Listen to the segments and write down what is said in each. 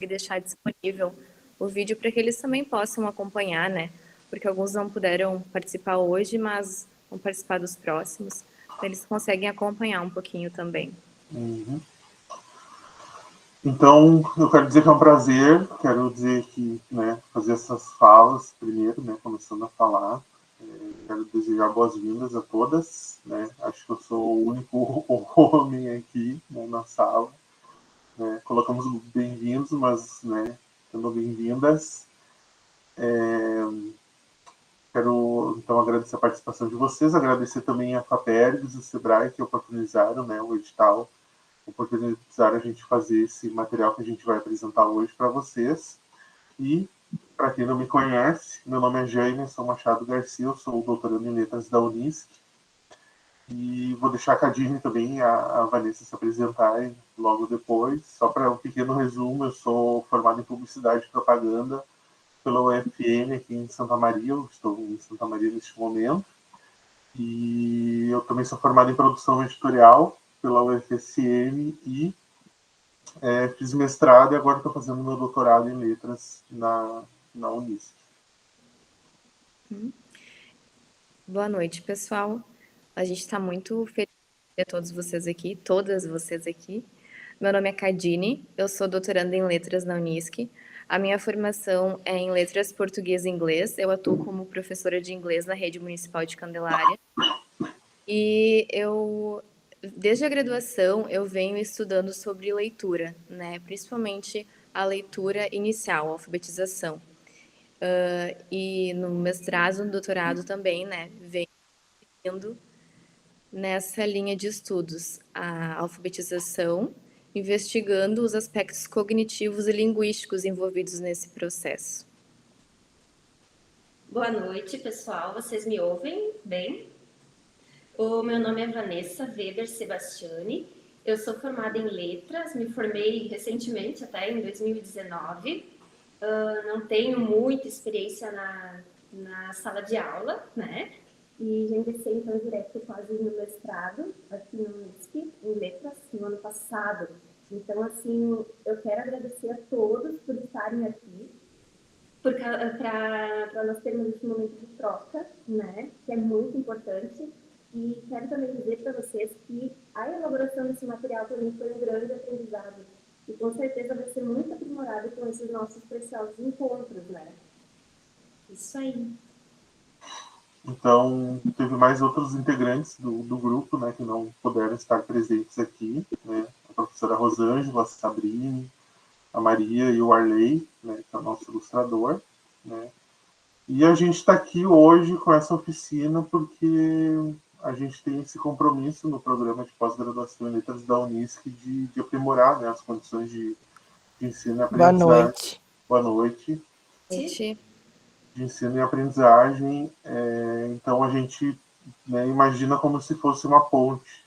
deixar disponível o vídeo para que eles também possam acompanhar, né? Porque alguns não puderam participar hoje, mas vão participar dos próximos. Então, eles conseguem acompanhar um pouquinho também. Uhum. Então, eu quero dizer que é um prazer, quero dizer que, né, fazer essas falas primeiro, né, começando a falar. Quero desejar boas-vindas a todas, né? Acho que eu sou o único homem aqui, né, na sala. Né? Colocamos bem-vindos, mas, né, sendo bem-vindas. Quero, então, agradecer a participação de vocês, agradecer também a FAPERGS e o SEBRAE que oportunizaram, né, o edital, oportunizaram a gente fazer esse material que a gente vai apresentar hoje para vocês. E, para quem não me conhece, meu nome é Jameson Machado Garcia, eu sou doutorando em Letras da Unisc. E vou deixar a Cadine também, a Vanessa se apresentar logo depois. Só para um pequeno resumo, eu sou formado em Publicidade e Propaganda pela UFM aqui em Santa Maria, eu estou em Santa Maria neste momento. E eu também sou formado em Produção Editorial pela UFSM e fiz mestrado e agora estou fazendo meu doutorado em Letras na Unisc. Boa noite, pessoal. A gente está muito feliz de ter todos vocês aqui, todas vocês aqui. Meu nome é Cadine, eu sou doutoranda em Letras na Unisc. A minha formação é em Letras Português e Inglês. Eu atuo como professora de inglês na Rede Municipal de Candelária. E desde a graduação, eu venho estudando sobre leitura, né? Principalmente a leitura inicial, a alfabetização. E no mestrado, no doutorado também, né? Venho nessa linha de estudos, a alfabetização, investigando os aspectos cognitivos e linguísticos envolvidos nesse processo. Boa noite, pessoal. Vocês me ouvem bem? O meu nome é Vanessa Weber Sebastiani. Eu sou formada em letras, me formei recentemente, até em 2019. Não tenho muita experiência na sala de aula, né? E já ingressei, então, direto quase no mestrado, aqui no Unisc, em letras, no ano passado. Então, assim, eu quero agradecer a todos por estarem aqui, para nós termos esse momento de troca, né, que é muito importante. E quero também dizer para vocês que a elaboração desse material para mim foi um grande aprendizado. E com certeza vai ser muito aprimorado com esses nossos preciosos encontros, né? Isso aí. Então, teve mais outros integrantes do grupo, né, que não puderam estar presentes aqui, né, a professora Rosângela, a Sabrine, a Maria e o Arley, né, que é o nosso ilustrador, né. E a gente está aqui hoje com essa oficina porque a gente tem esse compromisso no programa de pós-graduação em letras da Unisc de aprimorar, né, as condições de ensino e aprendizagem. Boa noite. Boa noite. Gente, De ensino e aprendizagem. Então a gente, né, imagina como se fosse uma ponte.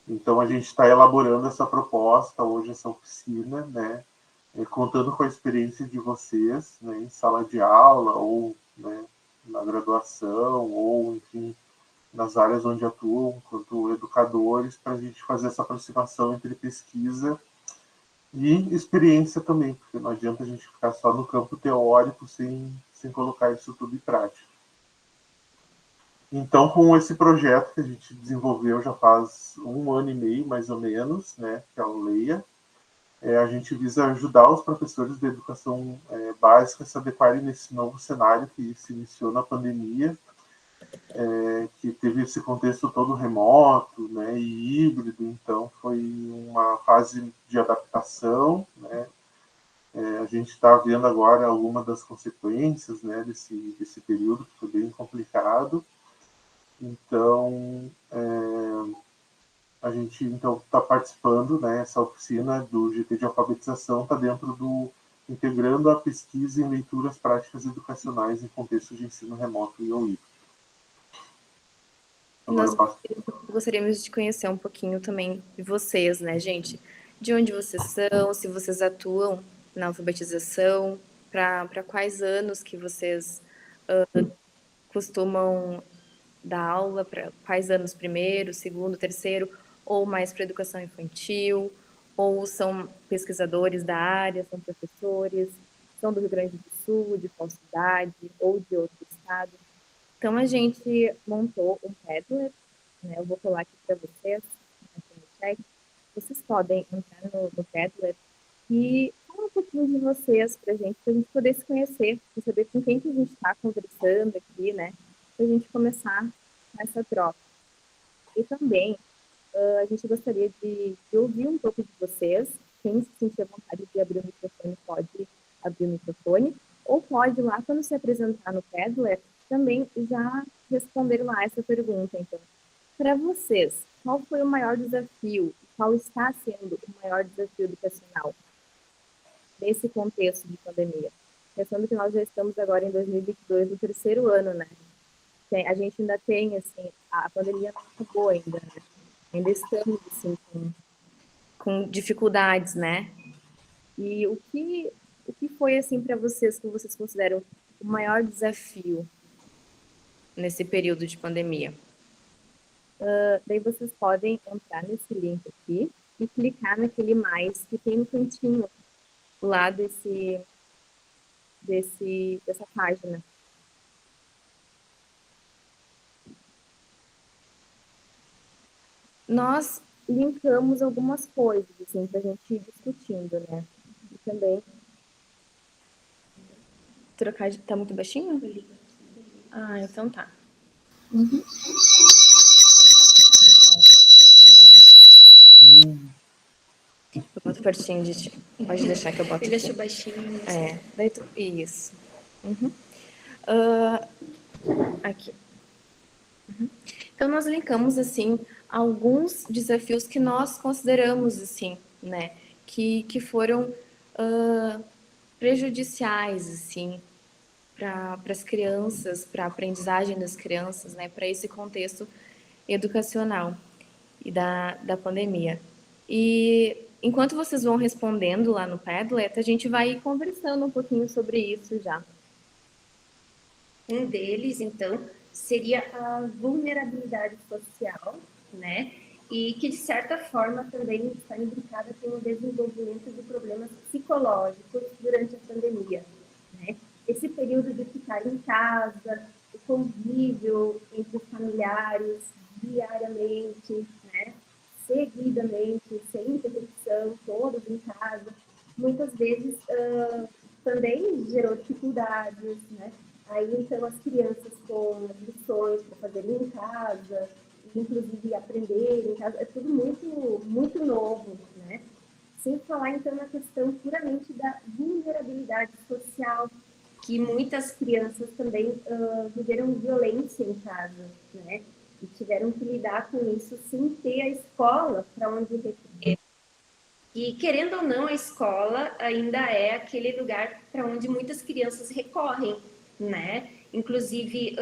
Então a gente está elaborando essa proposta hoje, essa oficina, né, contando com a experiência de vocês, né, em sala de aula ou, né, na graduação ou, enfim, nas áreas onde atuam, quanto educadores, para a gente fazer essa aproximação entre pesquisa e experiência também, porque não adianta a gente ficar só no campo teórico sem colocar isso tudo em prática. Então, com esse projeto que a gente desenvolveu já faz 1 ano e meio, mais ou menos, né, que é o LEIA, a gente visa ajudar os professores de educação básica a se adequarem nesse novo cenário que se iniciou na pandemia, que teve esse contexto todo remoto, né, e híbrido. Então foi uma fase de adaptação, né. A gente está vendo agora algumas das consequências, né, desse período que foi bem complicado. Então a gente está participando, né, essa oficina do GT de alfabetização está dentro do integrando a pesquisa em leituras práticas educacionais em contexto de ensino remoto e ou híbrido. nós gostaríamos de conhecer um pouquinho também de vocês, né, gente? De onde vocês são, se vocês atuam na alfabetização, para quais anos que vocês costumam dar aula, para quais anos, primeiro, segundo, terceiro, ou mais para educação infantil, ou são pesquisadores da área, são professores, são do Rio Grande do Sul, de qual cidade, ou de outro estado. Então, a gente montou um Padlet, né? Eu vou colar aqui para vocês, aqui no chat. Vocês podem entrar no Padlet e falar um pouquinho de vocês para a gente poder se conhecer, para saber com quem que a gente está conversando aqui, né? Para a gente começar essa troca. E também, a gente gostaria de ouvir um pouco de vocês. Quem se sentir à vontade de abrir o microfone, pode abrir o microfone, ou pode lá, quando se apresentar no Padlet, também já responder lá essa pergunta. Então, para vocês, qual foi o maior desafio? Qual está sendo o maior desafio educacional nesse contexto de pandemia? Pensando que nós já estamos agora em 2022, no terceiro ano, né? A gente ainda tem, assim, a pandemia não acabou ainda, né? Ainda estamos, assim, com dificuldades, né? E o que foi, assim, para vocês, que vocês consideram o maior desafio nesse período de pandemia? Daí vocês podem entrar nesse link aqui e clicar naquele mais que tem no cantinho lá dessa página. Nós linkamos algumas coisas, assim, para a gente ir discutindo, né? E também trocar de... Tá muito baixinho? Ah, então tá. Uhum. Eu boto pertinho de ti. Pode deixar que eu boto. Ele achou baixinho. É, daí tu... Isso. Uhum. Aqui. Uhum. Então, nós linkamos, assim, alguns desafios que nós consideramos, assim, né, que foram prejudiciais, assim, para as crianças, para a aprendizagem das crianças, né, para esse contexto educacional e da pandemia. E enquanto vocês vão respondendo lá no Padlet, a gente vai conversando um pouquinho sobre isso já. Um deles, então, seria a vulnerabilidade social, né? E que, de certa forma, também está imbricada com o desenvolvimento de problemas psicológicos durante a pandemia, né? Esse período de ficar em casa, o convívio entre os familiares diariamente, né? Seguidamente, sem interrupção, todos em casa, muitas vezes também gerou dificuldades, né? Aí, então, as crianças com as lições para fazerem em casa, inclusive aprender em casa, é tudo muito novo, né? Sem falar, então, na questão puramente da vulnerabilidade social, que muitas crianças também viveram violência em casa, né? E tiveram que lidar com isso sem ter a escola para onde recorrer. E, querendo ou não, a escola ainda é aquele lugar para onde muitas crianças recorrem, né? Inclusive,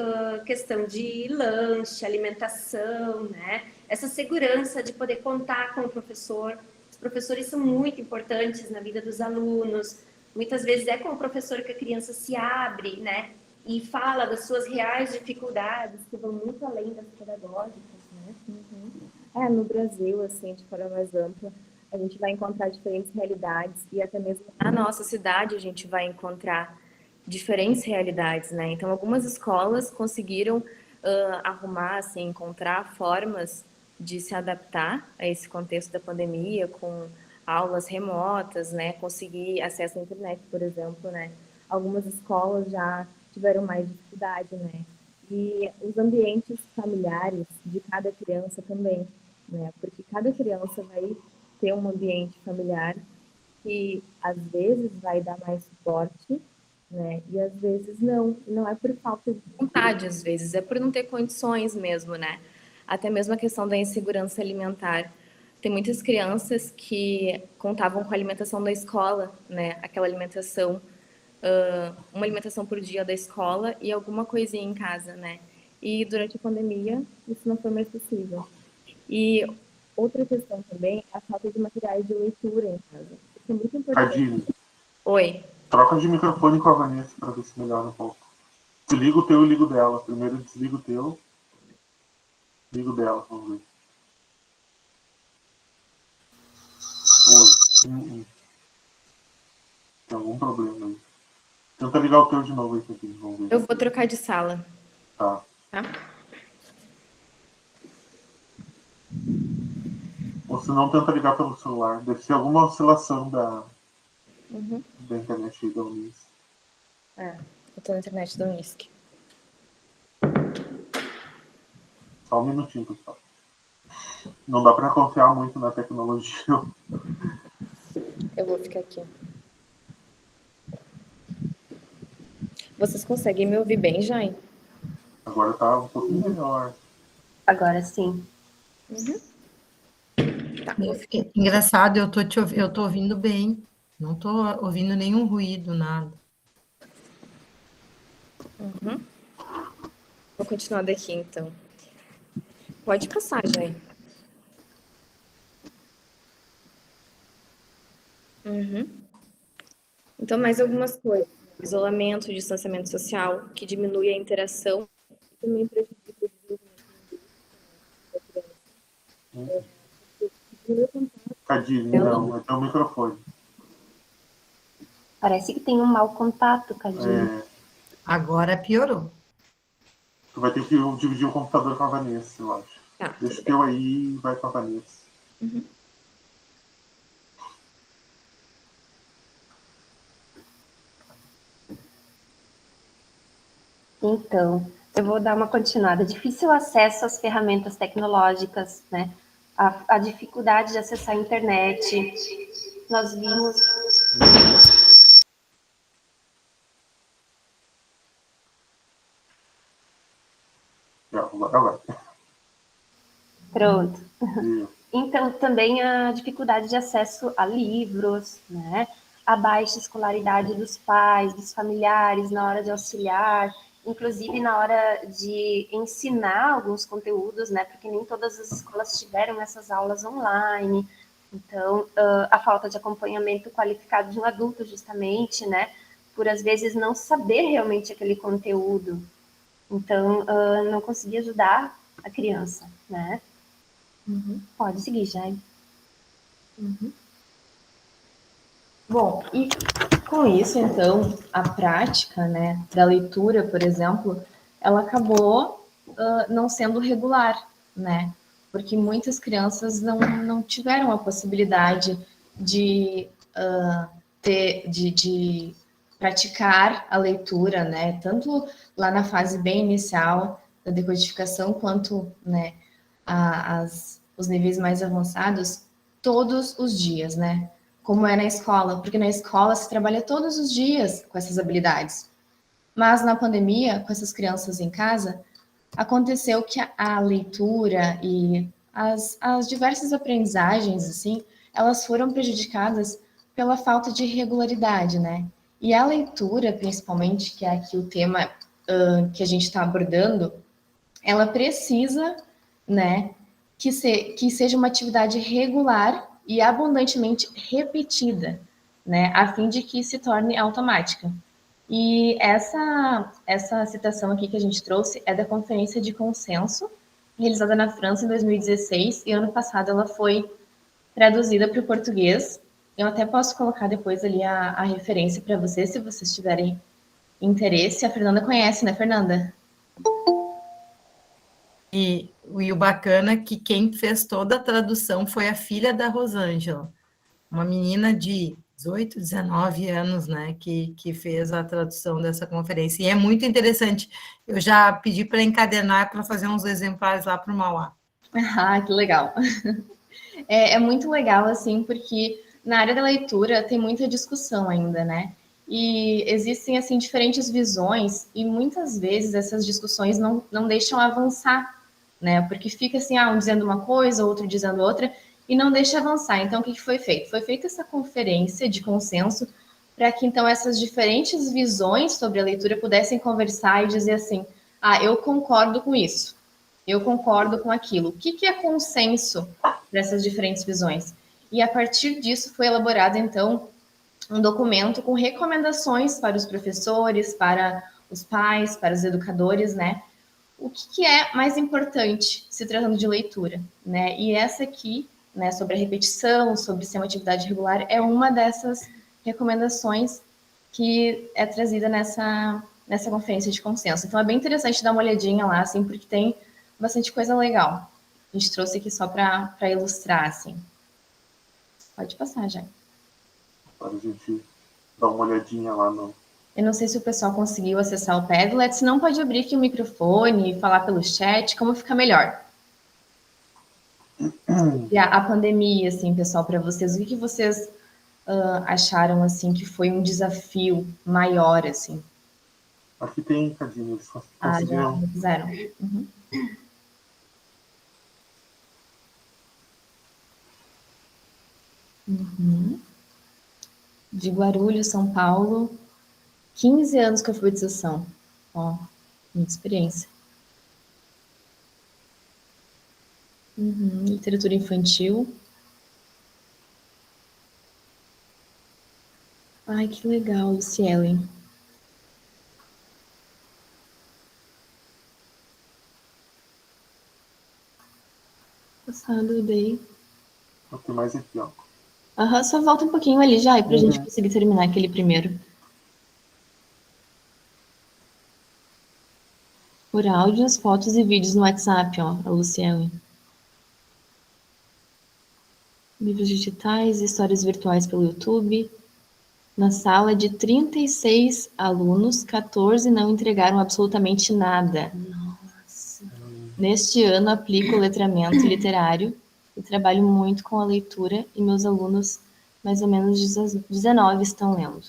questão de lanche, alimentação, né? Essa segurança de poder contar com o professor. Os professores são muito importantes na vida dos alunos. Muitas vezes é com o professor que a criança se abre, né? E fala das suas reais dificuldades, que vão muito além das pedagógicas, né? Uhum. No Brasil, assim, de forma mais ampla, a gente vai encontrar diferentes realidades e até mesmo na nossa cidade a gente vai encontrar diferentes realidades, né? Então, algumas escolas conseguiram arrumar, assim, encontrar formas de se adaptar a esse contexto da pandemia, com aulas remotas, né? Conseguir acesso à internet, por exemplo, né? Algumas escolas já tiveram mais dificuldade, né? E os ambientes familiares de cada criança também, né? Porque cada criança vai ter um ambiente familiar que às vezes vai dar mais suporte, né? E às vezes não. Não é por falta de vontade, às vezes é por não ter condições mesmo, né? Até mesmo a questão da insegurança alimentar. Tem muitas crianças que contavam com a alimentação da escola, né? Aquela alimentação, uma alimentação por dia da escola e alguma coisinha em casa, né? E durante a pandemia isso não foi mais possível. E outra questão também é a falta de materiais de leitura em casa. Isso é muito importante. Cadine, Oi. troca de microfone com a Vanessa para ver se melhora um pouco. Desliga o teu e liga o dela. Primeiro desliga o teu, liga o dela, vamos ver. Oi. Tem algum problema aí. Tenta ligar o teu de novo aí, Pequim. Vamos ver. Eu vou trocar de sala, Tá. tá? Ou se não, tenta ligar pelo celular. Deve ser alguma oscilação da internet aí da Unis. Eu tô na internet do Unisc. Só um minutinho, pessoal. Não dá para confiar muito na tecnologia. Eu vou ficar aqui. Vocês conseguem me ouvir bem, Jai? Agora tá um pouquinho melhor. Agora sim. Tá, vou ficar. Engraçado, eu tô ouvindo bem. Não tô ouvindo nenhum ruído, nada. Vou continuar daqui, então. Pode passar, Jai. Então, mais algumas coisas. Isolamento, distanciamento social, que diminui a interação e também prejudica o desenvolvimento da criança. Diminui o contato. Cadinho, não, é teu microfone. Parece que tem um mau contato, Cadinho. Agora piorou. Tu vai ter que dividir o computador com a Vanessa, eu acho. Tá, Deixa o teu aí e vai com a Vanessa. Então, eu vou dar uma continuada. Difícil acesso às ferramentas tecnológicas, né? A dificuldade de acessar a internet. Nós vimos... Agora vai. Pronto. Então, também a dificuldade de acesso a livros, né? A baixa escolaridade dos pais, dos familiares na hora de auxiliar, inclusive na hora de ensinar alguns conteúdos, né? Porque nem todas as escolas tiveram essas aulas online. Então, a falta de acompanhamento qualificado de um adulto, justamente, né? Por, às vezes, não saber realmente aquele conteúdo. Então, não conseguir ajudar a criança, né? Pode seguir, Jai. Bom, e com isso, então, a prática, né, da leitura, por exemplo, ela acabou não sendo regular, né? Porque muitas crianças não tiveram a possibilidade de de praticar a leitura, né? Tanto lá na fase bem inicial da decodificação, quanto, né, os níveis mais avançados, todos os dias, né? Como é na escola, porque na escola se trabalha todos os dias com essas habilidades. Mas na pandemia, com essas crianças em casa, aconteceu que a leitura e as diversas aprendizagens, assim, elas foram prejudicadas pela falta de regularidade, né? E a leitura, principalmente, que é aqui o tema que a gente está abordando, ela precisa, né, que seja uma atividade regular e abundantemente repetida, né, a fim de que se torne automática. E essa citação aqui que a gente trouxe é da Conferência de Consenso, realizada na França em 2016, e ano passado ela foi traduzida para o português. Eu até posso colocar depois ali a referência para vocês, se vocês tiverem interesse. A Fernanda conhece, né, Fernanda? E o bacana é que quem fez toda a tradução foi a filha da Rosângela, uma menina de 18, 19 anos, né, que fez a tradução dessa conferência. E é muito interessante. Eu já pedi para encadernar para fazer uns exemplares lá para o Mauá. Ah, que legal. É muito legal, assim, porque na área da leitura tem muita discussão ainda, né? E existem, assim, diferentes visões e muitas vezes essas discussões não deixam avançar, né? Porque fica assim, um dizendo uma coisa, outro dizendo outra, e não deixa avançar. Então, o que foi feito? Foi feita essa conferência de consenso para que, então, essas diferentes visões sobre a leitura pudessem conversar e dizer assim, eu concordo com isso, eu concordo com aquilo. O que é consenso dessas diferentes visões? E a partir disso foi elaborado, então, um documento com recomendações para os professores, para os pais, para os educadores, né? O que é mais importante se tratando de leitura, né? E essa aqui né, sobre a repetição, sobre ser uma atividade regular, é uma dessas recomendações que é trazida nessa conferência de consenso. Então, é bem interessante dar uma olhadinha lá, assim, porque tem bastante coisa legal. A gente trouxe aqui só para ilustrar, assim. Pode passar, já. Para a gente dar uma olhadinha lá no... Eu não sei se o pessoal conseguiu acessar o Padlet, se não pode abrir aqui o microfone e falar pelo chat, como fica melhor. E a pandemia, assim, pessoal, para vocês, o que vocês acharam, assim, que foi um desafio maior, assim? Aqui tem, Cadinho, eles Já conseguiram... fizeram. Uhum. Uhum. De Guarulhos, São Paulo, 15 anos com alfabetização. Ó, muita experiência. Uhum. Literatura infantil. Ai, que legal, Lucielen. Passado daí. Tem mais aqui, ó. Aham, só volta um pouquinho ali já, pra gente conseguir terminar aquele primeiro. Por áudios, fotos e vídeos no WhatsApp, ó, a Luciele. Livros digitais, histórias virtuais pelo YouTube. Na sala de 36 alunos, 14 não entregaram absolutamente nada. Nossa. Neste ano, aplico o letramento literário e trabalho muito com a leitura e meus alunos, mais ou menos 19, estão lendo.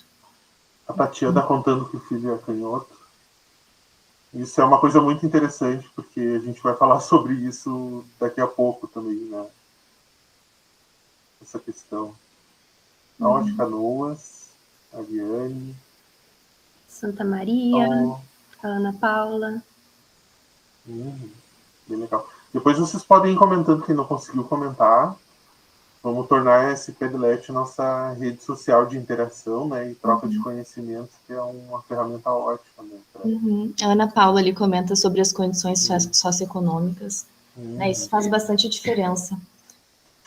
A Tatiana contando que o filho é canhoto. Isso é uma coisa muito interessante, porque a gente vai falar sobre isso daqui a pouco também, né? Essa questão. Aonde Canoas, Ariane. Santa Maria, Ana Paula. Bem legal. Depois vocês podem ir comentando quem não conseguiu comentar. Vamos tornar esse Padlet nossa rede social de interação, né, e troca de conhecimentos, que é uma ferramenta ótima, né? A Ana Paula ali comenta sobre as condições socioeconômicas. Né, isso faz bastante diferença.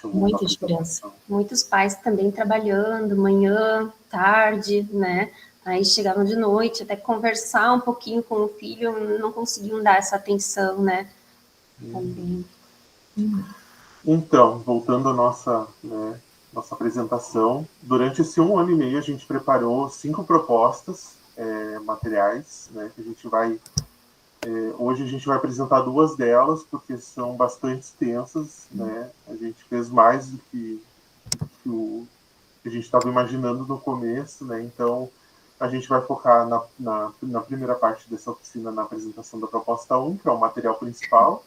Muita diferença. Muitos pais também trabalhando, manhã, tarde, né? Aí chegavam de noite, até conversar um pouquinho com o filho, não conseguiam dar essa atenção, né? Também. Então, voltando à nossa apresentação, durante esse 1 ano e meio a gente preparou 5 propostas materiais, né, que a gente vai... hoje a gente vai apresentar 2 delas, porque são bastante extensas, né? A gente fez mais do que a gente estava imaginando no começo, né? Então, a gente vai focar na primeira parte dessa oficina, na apresentação da proposta 1, que é o material principal.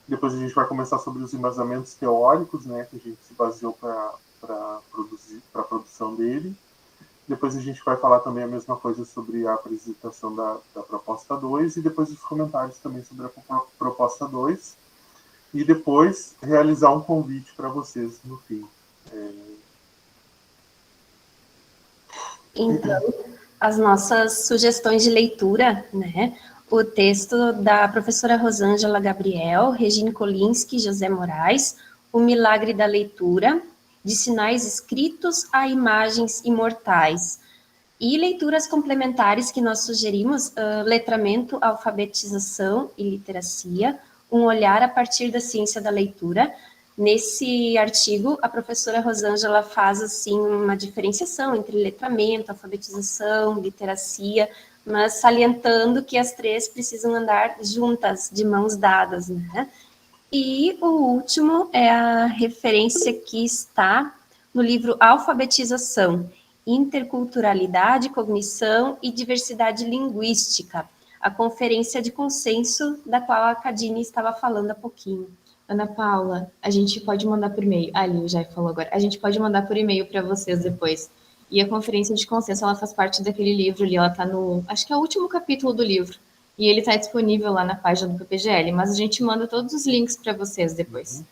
Depois a gente vai começar sobre os embasamentos teóricos, né, que a gente se baseou para a produção dele. Depois a gente vai falar também a mesma coisa sobre a apresentação da proposta 2 e depois os comentários também sobre a proposta 2. E depois realizar um convite para vocês no fim. Então, as nossas sugestões de leitura, né? O texto da professora Rosângela Gabriel, Regine Kolinski, José Moraes, O Milagre da Leitura, de sinais escritos a imagens imortais. E leituras complementares que nós sugerimos, letramento, alfabetização e literacia, um olhar a partir da ciência da leitura. Nesse artigo, a professora Rosângela faz, assim, uma diferenciação entre letramento, alfabetização, literacia, mas salientando que as 3 precisam andar juntas, de mãos dadas, né? E o último é a referência que está no livro Alfabetização, Interculturalidade, Cognição e Diversidade Linguística, a conferência de consenso da qual a Cadine estava falando há pouquinho. Ana Paula, a gente pode mandar por e-mail. A Lil já falou agora. A gente pode mandar por e-mail para vocês depois. E a conferência de consenso, ela faz parte daquele livro ali, ela está no... Acho que é o último capítulo do livro. E ele está disponível lá na página do PPGL, mas a gente manda todos os links para vocês depois.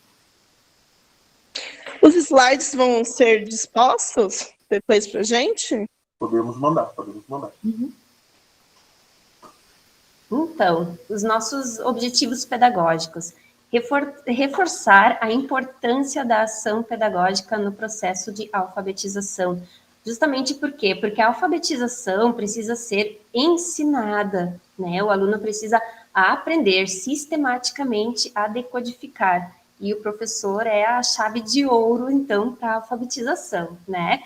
Os slides vão ser dispostos depois para a gente? Podemos mandar. Então, os nossos objetivos pedagógicos. reforçar a importância da ação pedagógica no processo de alfabetização. Justamente por quê? Porque a alfabetização precisa ser ensinada, né? O aluno precisa aprender sistematicamente a decodificar. E o professor é a chave de ouro, então, para a alfabetização, né?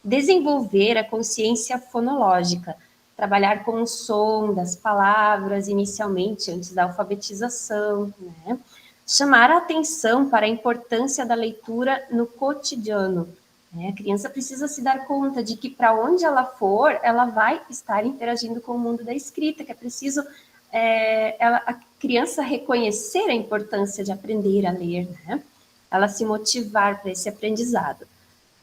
Desenvolver a consciência fonológica, trabalhar com o som das palavras inicialmente, antes da alfabetização, né? Chamar a atenção para a importância da leitura no cotidiano. Né? A criança precisa se dar conta de que para onde ela for, ela vai estar interagindo com o mundo da escrita, que é preciso a criança reconhecer a importância de aprender a ler, né? Ela se motivar para esse aprendizado.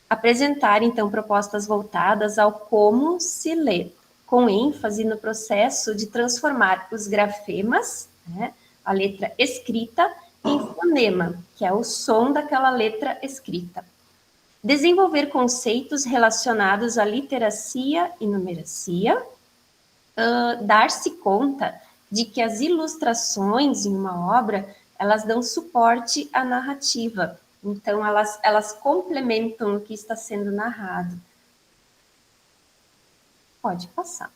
Apresentar, então, propostas voltadas ao como se lê, com ênfase no processo de transformar os grafemas, né, a letra escrita, em fonema, que é o som daquela letra escrita. Desenvolver conceitos relacionados à literacia e numeracia. Dar-se conta de que as ilustrações em uma obra, elas dão suporte à narrativa. Então, elas complementam o que está sendo narrado. Pode passar.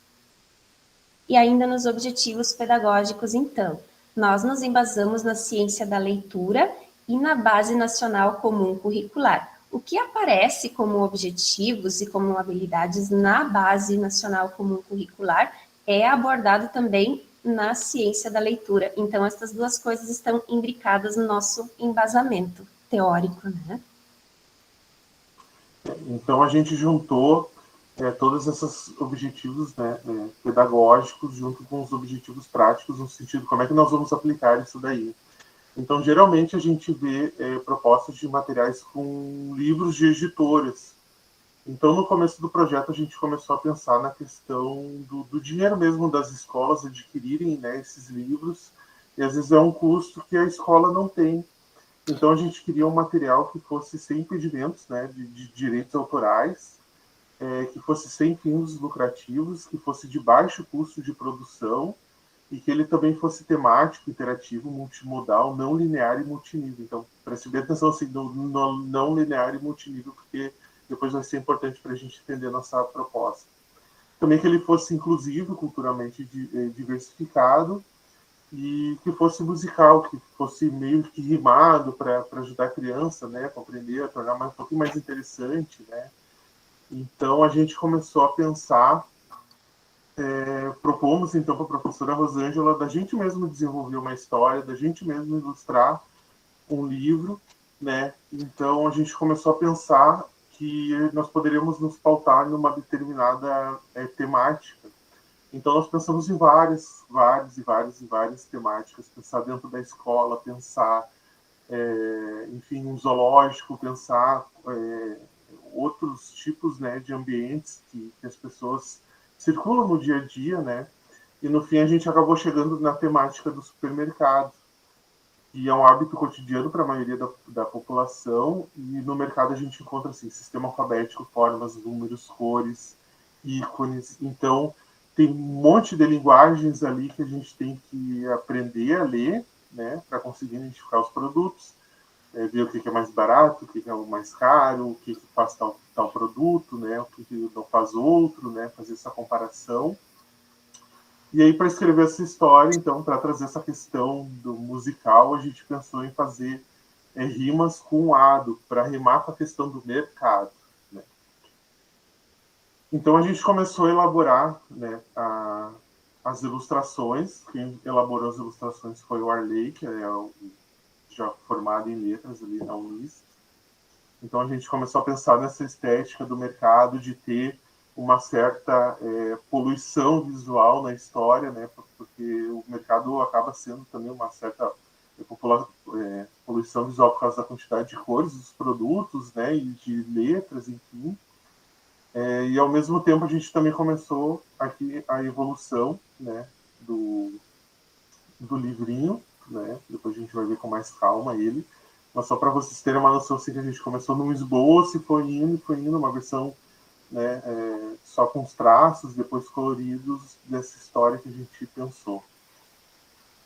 E ainda nos objetivos pedagógicos, então, nós nos embasamos na ciência da leitura e na Base Nacional Comum Curricular. O que aparece como objetivos e como habilidades na Base Nacional Comum Curricular é abordado também na ciência da leitura. Então, essas duas coisas estão imbricadas no nosso embasamento teórico, né? Então, a gente juntou todos esses objetivos, né, pedagógicos junto com os objetivos práticos, no sentido de como é que nós vamos aplicar isso daí. Então, geralmente, a gente vê propostas de materiais com livros de editoras. Então, no começo do projeto, a gente começou a pensar na questão do dinheiro mesmo das escolas adquirirem, né, esses livros, e às vezes é um custo que a escola não tem. Então, a gente queria um material que fosse sem impedimentos, né, de direitos autorais, que fosse sem fins lucrativos, que fosse de baixo custo de produção, e que ele também fosse temático, interativo, multimodal, não linear e multinível. Então, preste bem atenção assim, no não linear e multinível, porque depois vai ser importante para a gente entender a nossa proposta. Também que ele fosse inclusivo, culturalmente diversificado, e que fosse musical, que fosse meio que rimado para ajudar a criança, né, a compreender, a tornar um pouquinho mais interessante, né. Então, a gente começou a pensar, propomos então para a professora Rosângela da gente mesmo desenvolver uma história, da gente mesmo ilustrar um livro, né. Então, a gente começou a pensar que nós poderíamos nos pautar numa determinada temática. Então, nós pensamos em várias temáticas, pensar dentro da escola, pensar, enfim, um zoológico, pensar outros tipos, né, de ambientes que as pessoas circulam no dia a dia, né, e no fim a gente acabou chegando na temática do supermercado, que é um hábito cotidiano para a maioria da população, e no mercado a gente encontra assim, sistema alfabético, formas, números, cores, ícones. Então, tem um monte de linguagens ali que a gente tem que aprender a ler, né, para conseguir identificar os produtos, ver o que é mais barato, o que é o mais caro, o que faz tal produto, né, o que não faz outro, né, fazer essa comparação. E aí, para escrever essa história, então, para trazer essa questão do musical, a gente pensou em fazer rimas com ado, para rimar com a questão do mercado. Né? Então, a gente começou a elaborar, né, as ilustrações. Quem elaborou as ilustrações foi o Arley, que é já formado em letras ali na Unis. Então, a gente começou a pensar nessa estética do mercado, de ter uma certa poluição visual na história, né, porque o mercado acaba sendo também uma certa poluição visual por causa da quantidade de cores dos produtos, né, e de letras, enfim. E ao mesmo tempo a gente também começou aqui a evolução, né, do livrinho, né, depois a gente vai ver com mais calma ele, mas só para vocês terem uma noção, assim, que a gente começou num esboço e foi indo, uma versão, né, só com os traços, depois coloridos dessa história que a gente pensou.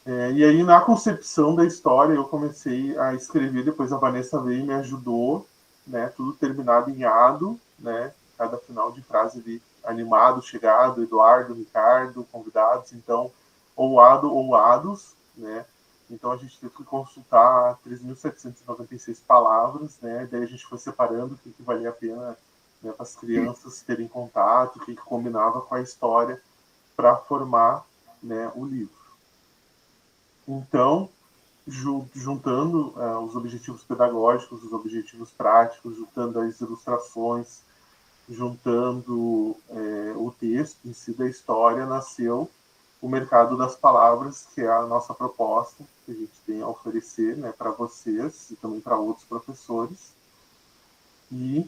E aí, na concepção da história, eu comecei a escrever, depois a Vanessa veio e me ajudou, né, tudo terminado em ado, né, cada final de frase ali, animado, chegado, Eduardo, Ricardo, convidados, então, ou ado ou ados, né, então a gente teve que consultar 3.796 palavras, né, daí a gente foi separando o que valia a pena, né, para as crianças terem contato, o que combinava com a história para formar, né, o livro. Então, juntando os objetivos pedagógicos, os objetivos práticos, juntando as ilustrações, juntando o texto em si da história, nasceu o Mercado das Palavras, que é a nossa proposta que a gente tem a oferecer, né, para vocês e também para outros professores. E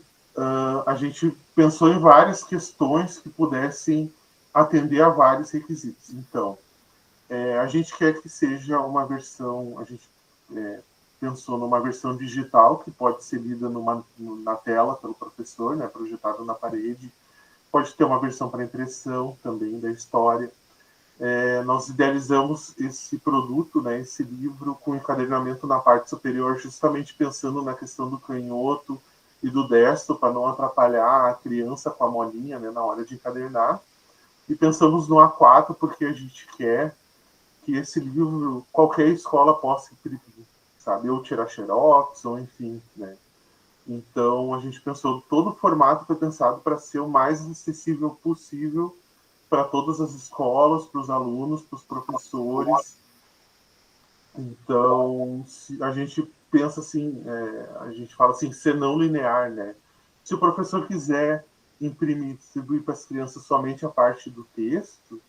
a gente pensou em várias questões que pudessem atender a vários requisitos. Então, a gente quer que seja uma versão, a gente pensou numa versão digital que pode ser lida na tela pelo professor, né, projetado na parede. Pode ter uma versão para impressão também da história. Nós idealizamos esse produto, né, esse livro, com encadernamento na parte superior, justamente pensando na questão do canhoto e do destro, para não atrapalhar a criança com a molinha, né, na hora de encadernar. E pensamos no A4 porque a gente quer que esse livro qualquer escola possa imprimir, sabe? Ou tirar xerox, ou enfim, né? Então, a gente pensou, todo o formato foi pensado para ser o mais acessível possível para todas as escolas, para os alunos, para os professores. Então, a gente pensa assim, a gente fala assim, ser não linear, né? Se o professor quiser imprimir, distribuir para as crianças somente a parte do texto,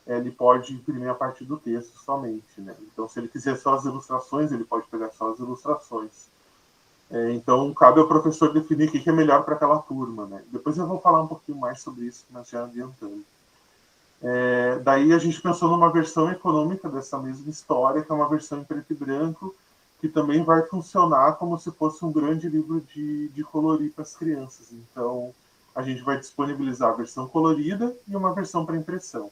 ele pode imprimir a partir do texto somente, né? Então, se ele quiser só as ilustrações, ele pode pegar só as ilustrações. Então, cabe ao professor definir o que é melhor para aquela turma, né? Depois eu vou falar um pouquinho mais sobre isso, mas já adiantando. Daí a gente pensou numa versão econômica dessa mesma história, que é uma versão em preto e branco, que também vai funcionar como se fosse um grande livro de colorir para as crianças. Então, a gente vai disponibilizar a versão colorida e uma versão para impressão.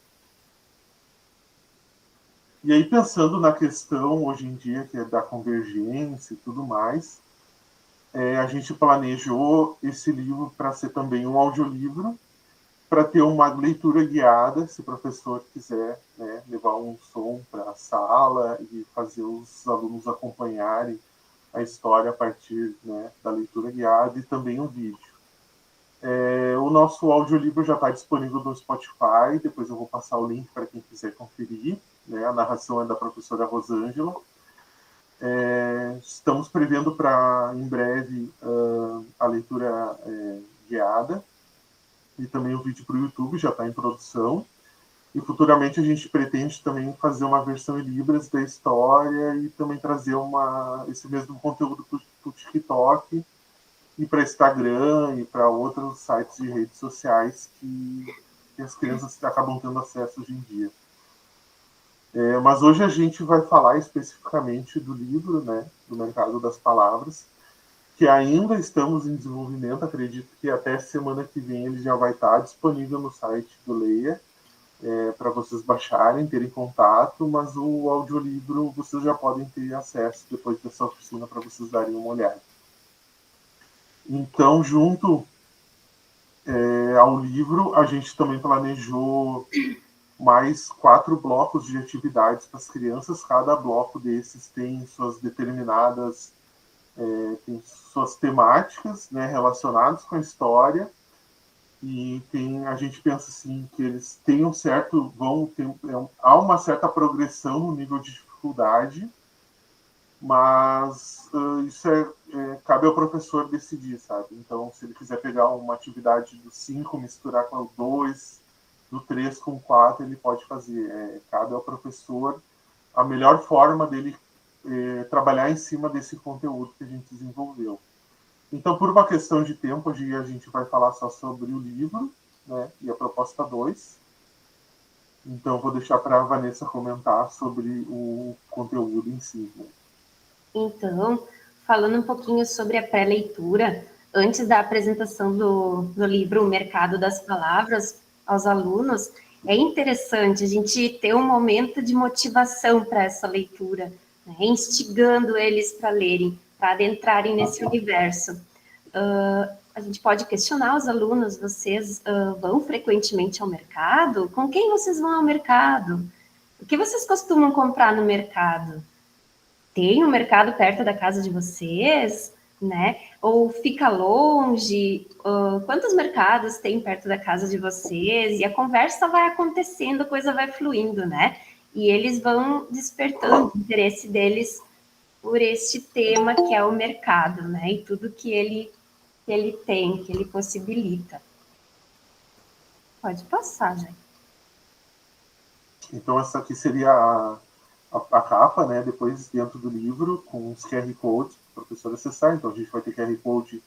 E aí, pensando na questão, hoje em dia, que é da convergência e tudo mais, a gente planejou esse livro para ser também um audiolivro, para ter uma leitura guiada, se o professor quiser, né, levar um som para a sala e fazer os alunos acompanharem a história a partir, né, da leitura guiada, e também um vídeo. O nosso audiolivro já está disponível no Spotify, depois eu vou passar o link para quem quiser conferir, né? A narração é da professora Rosângela. Estamos prevendo para, em breve, a leitura guiada, e também o vídeo para o YouTube já está em produção. E futuramente a gente pretende também fazer uma versão em Libras da história e também trazer esse mesmo conteúdo para o TikTok e para Instagram e para outros sites de redes sociais que as crianças acabam tendo acesso hoje em dia. Mas hoje a gente vai falar especificamente do livro, né, do Mercado das Palavras, que ainda estamos em desenvolvimento. Acredito que até semana que vem ele já vai estar disponível no site do Leia, para vocês baixarem, terem contato, mas o audiolivro vocês já podem ter acesso depois dessa oficina para vocês darem uma olhada. Então, junto ao livro, a gente também planejou mais 4 blocos de atividades para as crianças. Cada bloco desses tem suas determinadas, tem suas temáticas, né, relacionadas com a história, e a gente pensa assim que eles têm há uma certa progressão no nível de dificuldade, mas isso cabe ao professor decidir, sabe? Então, se ele quiser pegar uma atividade do 5, misturar com o 2, do 3 com o 4, ele pode fazer. Cabe ao professor a melhor forma dele trabalhar em cima desse conteúdo que a gente desenvolveu. Então, por uma questão de tempo, hoje a gente vai falar só sobre o livro, né, e a proposta 2. Então, vou deixar para a Vanessa comentar sobre o conteúdo em si, né? Então, falando um pouquinho sobre a pré-leitura, antes da apresentação do livro O Mercado das Palavras aos alunos, é interessante a gente ter um momento de motivação para essa leitura, né? Instigando eles para lerem, para adentrarem nesse universo. A gente pode questionar os alunos, vocês vão frequentemente ao mercado? Com quem vocês vão ao mercado? O que vocês costumam comprar no mercado? Tem um mercado perto da casa de vocês, né? Ou fica longe? Quantos mercados tem perto da casa de vocês? E a conversa vai acontecendo, a coisa vai fluindo, né? E eles vão despertando o interesse deles por este tema que é o mercado, né? E tudo que ele tem, que ele possibilita. Pode passar, já. Então, essa aqui seria a capa, né? Depois, dentro do livro, com os QR Codes para o professor acessar. Então, a gente vai ter QR Code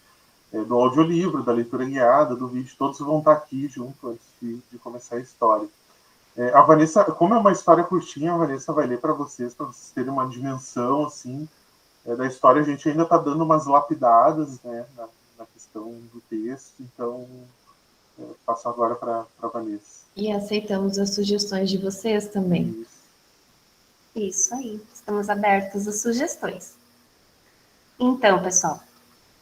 do audiolivro, da leitura guiada, do vídeo. Todos vão estar aqui junto antes de começar a história. A Vanessa, como é uma história curtinha, a Vanessa vai ler para vocês terem uma dimensão, assim, da história. A gente ainda está dando umas lapidadas, né, na questão do texto. Então, passo agora para a Vanessa. E aceitamos as sugestões de vocês também. Isso aí, estamos abertos às sugestões. Então, pessoal,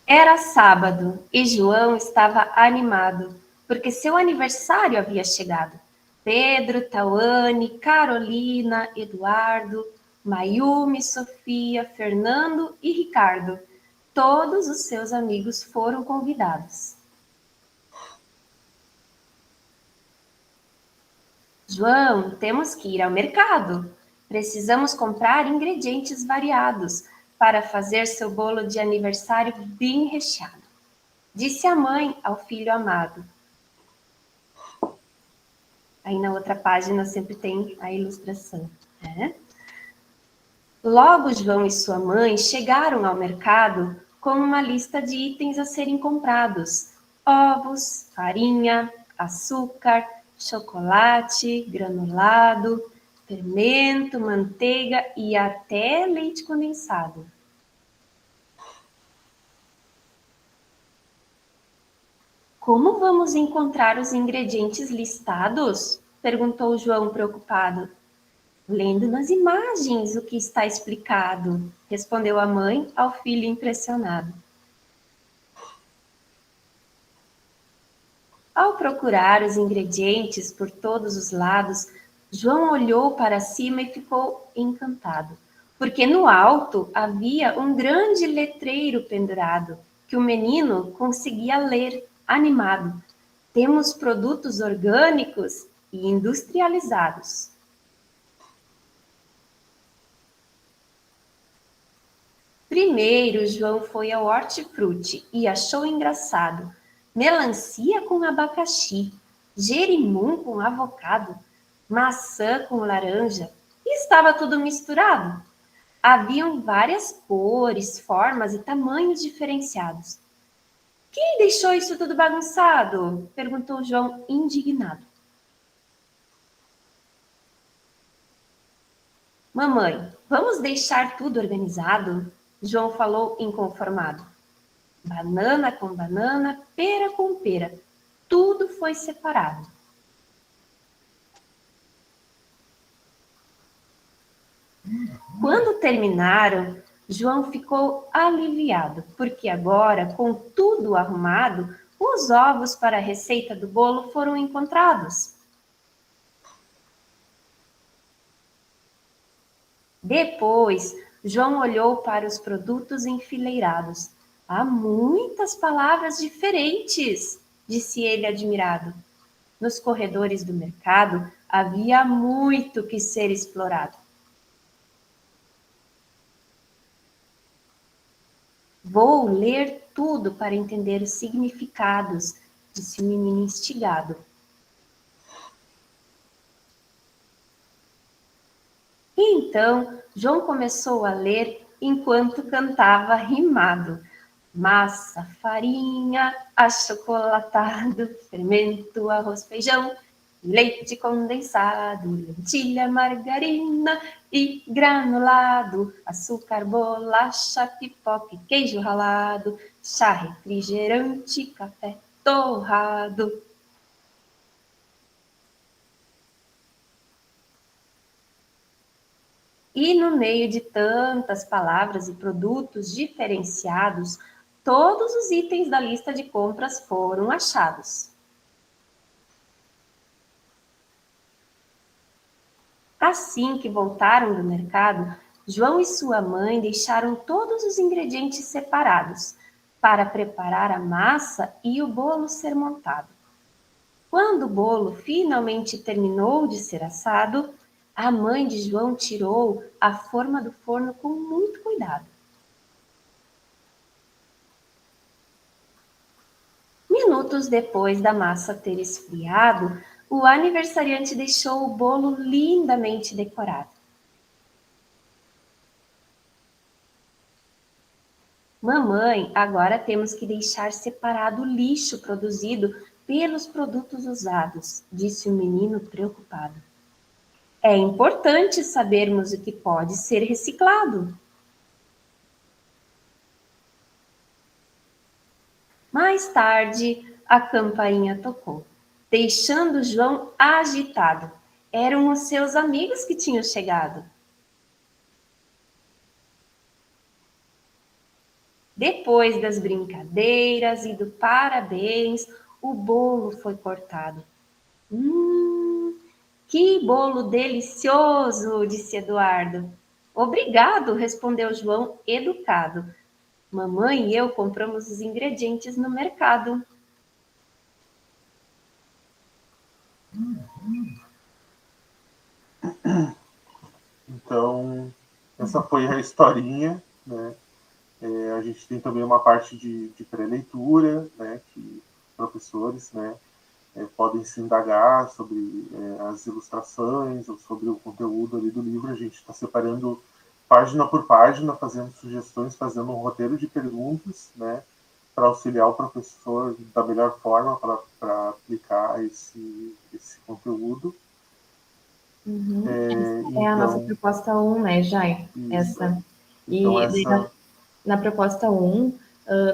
era sábado e João estava animado, porque seu aniversário havia chegado. Pedro, Tauane, Carolina, Eduardo, Mayumi, Sofia, Fernando e Ricardo. Todos os seus amigos foram convidados. João, temos que ir ao mercado. Precisamos comprar ingredientes variados para fazer seu bolo de aniversário bem recheado, disse a mãe ao filho amado. Aí na outra página sempre tem a ilustração, né? Logo João e sua mãe chegaram ao mercado com uma lista de itens a serem comprados: ovos, farinha, açúcar, chocolate, granulado, fermento, manteiga e até leite condensado. Como vamos encontrar os ingredientes listados? Perguntou João preocupado. Lendo nas imagens o que está explicado, respondeu a mãe ao filho impressionado. Ao procurar os ingredientes por todos os lados, João olhou para cima e ficou encantado, porque no alto havia um grande letreiro pendurado, que o menino conseguia ler, animado. Temos produtos orgânicos e industrializados. Primeiro, João foi ao hortifruti e achou engraçado. Melancia com abacaxi, jerimum com avocado, maçã com laranja, e estava tudo misturado. Haviam várias cores, formas e tamanhos diferenciados. Quem deixou isso tudo bagunçado? Perguntou João indignado. Mamãe, vamos deixar tudo organizado? João falou inconformado. Banana com banana, pera com pera, tudo foi separado. Quando terminaram, João ficou aliviado, porque agora, com tudo arrumado, os ovos para a receita do bolo foram encontrados. Depois, João olhou para os produtos enfileirados. Há muitas palavras diferentes, disse ele admirado. Nos corredores do mercado havia muito que ser explorado. Vou ler tudo para entender os significados, disse o menino instigado. Então, João começou a ler enquanto cantava rimado. Massa, farinha, achocolatado, fermento, arroz, feijão, leite condensado, lentilha, margarina e granulado, açúcar, bolacha, pipoca e queijo ralado, chá, refrigerante, café torrado. E no meio de tantas palavras e produtos diferenciados, todos os itens da lista de compras foram achados. Assim que voltaram do mercado, João e sua mãe deixaram todos os ingredientes separados para preparar a massa e o bolo ser montado. Quando o bolo finalmente terminou de ser assado, a mãe de João tirou a forma do forno com muito cuidado. Minutos depois da massa ter esfriado, o aniversariante deixou o bolo lindamente decorado. Mamãe, agora temos que deixar separado o lixo produzido pelos produtos usados, disse o menino preocupado. É importante sabermos o que pode ser reciclado. Mais tarde, a campainha tocou, deixando João agitado. Eram os seus amigos que tinham chegado. Depois das brincadeiras e do parabéns, o bolo foi cortado. Que bolo delicioso, disse Eduardo. Obrigado, respondeu João, educado. Mamãe e eu compramos os ingredientes no mercado. Então, essa foi a historinha, né? A gente tem também uma parte de pré-leitura, né? Que professores, né? Podem se indagar sobre as ilustrações ou sobre o conteúdo ali do livro. A gente está separando página por página, fazendo sugestões, fazendo um roteiro de perguntas, né? Para auxiliar o professor da melhor forma para aplicar esse conteúdo. Essa é a nossa proposta 1, né, Jai? Essa. Então, E na proposta 1,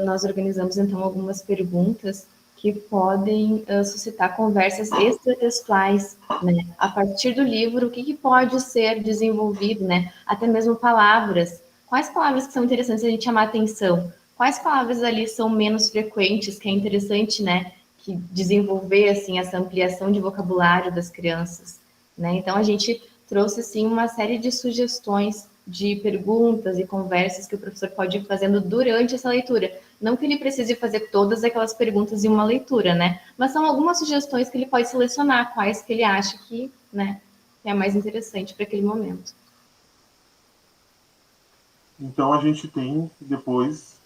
nós organizamos, então, algumas perguntas que podem suscitar conversas extratextuais, né? A partir do livro, o que pode ser desenvolvido, né? Até mesmo palavras. Quais palavras que são interessantes a gente chamar atenção? Quais palavras ali são menos frequentes, que é interessante, né? Que desenvolver, assim, essa ampliação de vocabulário das crianças, né? Então, a gente trouxe, assim, uma série de sugestões de perguntas e conversas que o professor pode ir fazendo durante essa leitura. Não que ele precise fazer todas aquelas perguntas em uma leitura, né? Mas são algumas sugestões que ele pode selecionar, quais que ele acha que, né, é mais interessante para aquele momento. Então, a gente tem depois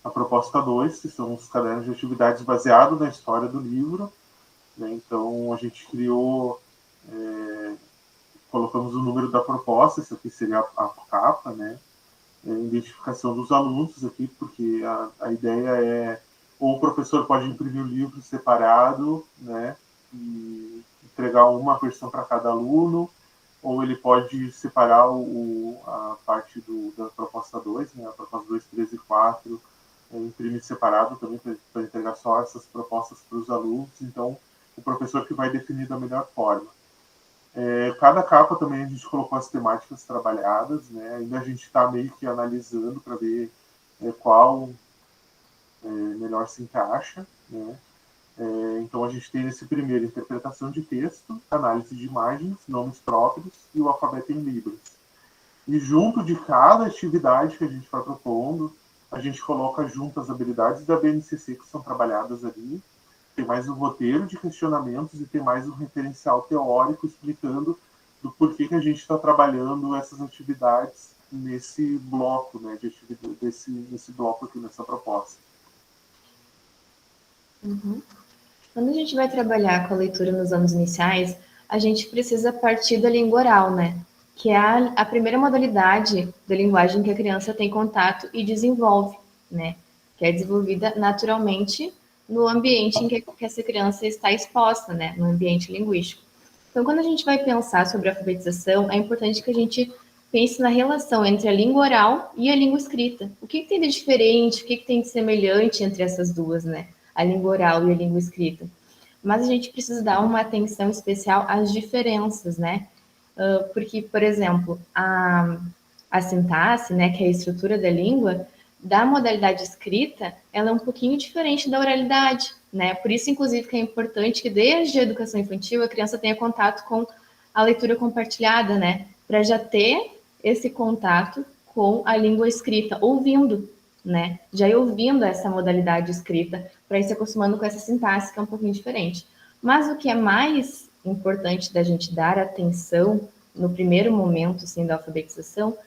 a proposta 2, que são os cadernos de atividades baseados na história do livro, né? Então, a gente criou... colocamos o número da proposta, isso aqui seria a capa, né? Identificação dos alunos aqui, porque a ideia é, ou o professor pode imprimir o livro separado, né? E entregar uma versão para cada aluno, ou ele pode separar a parte da proposta 2, né? A proposta 2, 3 e 4, imprimir separado também para entregar só essas propostas para os alunos. Então, o professor que vai definir da melhor forma. Cada capa também a gente colocou as temáticas trabalhadas, né? Ainda a gente está meio que analisando para ver qual melhor se encaixa, né? Então a gente tem esse primeiro interpretação de texto, análise de imagens, nomes próprios e o alfabeto em Libras. E junto de cada atividade que a gente vai propondo, a gente coloca junto as habilidades da BNCC que são trabalhadas ali. Tem mais um roteiro de questionamentos e tem mais um referencial teórico explicando do porquê que a gente está trabalhando essas atividades nesse bloco, né, nesse bloco aqui, nessa proposta. Uhum. Quando a gente vai trabalhar com a leitura nos anos iniciais, a gente precisa partir da língua oral, né? Que é a primeira modalidade da linguagem que a criança tem contato e desenvolve, né? Que é desenvolvida naturalmente no ambiente em que essa criança está exposta, né? No ambiente linguístico. Então, quando a gente vai pensar sobre a alfabetização, é importante que a gente pense na relação entre a língua oral e a língua escrita. O que tem de diferente, o que tem de semelhante entre essas duas, né? A língua oral e a língua escrita. Mas a gente precisa dar uma atenção especial às diferenças, né? porque, por exemplo, a sintaxe, né, que é a estrutura da língua, da modalidade escrita, ela é um pouquinho diferente da oralidade, né? Por isso, inclusive, que é importante que desde a educação infantil a criança tenha contato com a leitura compartilhada, né? Para já ter esse contato com a língua escrita, ouvindo, né? Já ir ouvindo essa modalidade escrita, para ir se acostumando com essa sintaxe, que é um pouquinho diferente. Mas o que é mais importante da gente dar atenção no primeiro momento, assim, da alfabetização,